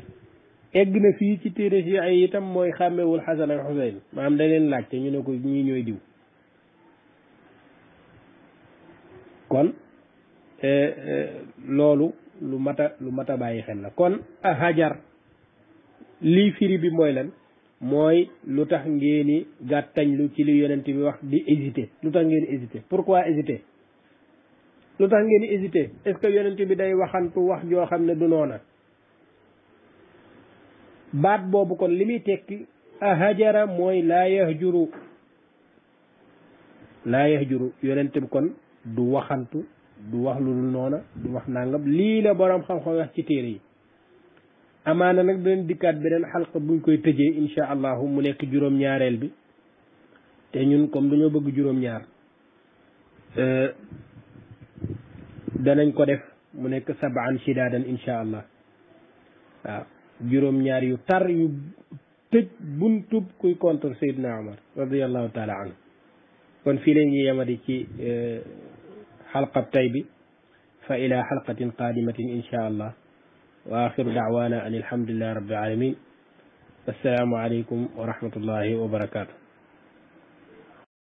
egg na fii ci téere si ay itam mooy xàmmewul Xasan ak Xuseyn maanaam da leen laajte ñu ne ko ñii ñooy diw kon loolu lu mat a bàyyi xel la kon hajar lii firi bi mooy lan mooy lu tax ngeeni gàttañlu ci li yonent bi wax di hésiter lu tax ngeen hésiter pourquoi hésiter lu tax ngeen hésité est-ce que yonent bi day waxantu wax joo xam ne du noona baat boobu kon li muy tekki ahajara mooy laa yahjuru yonent bi kon du waxantu du wax lu dul noona du wax nangam lii la boroom xam-xam wax ci téere yi amaana nag danañ dikkaat beneen xalqa buñ koy tëjee insha allahu mu nekk juróom-ñaareel bi te ñun comme dañoo bëgg juróom-ñaar danañ ko def mu nekk sab'an shidaadan insha allah waaw juróom-ñaar yu tar yu tëj buntub kuy contre Seydina Omar radiallahu taala anhu kon fii la ñuy yemadi ci xalqab tay bi fa ila xalqatin qadimatin insha allah wa axiru da'wana an alhamdulillahi rabbil alamin assalaamu aleykum wa rahmatullahi wa barakatuh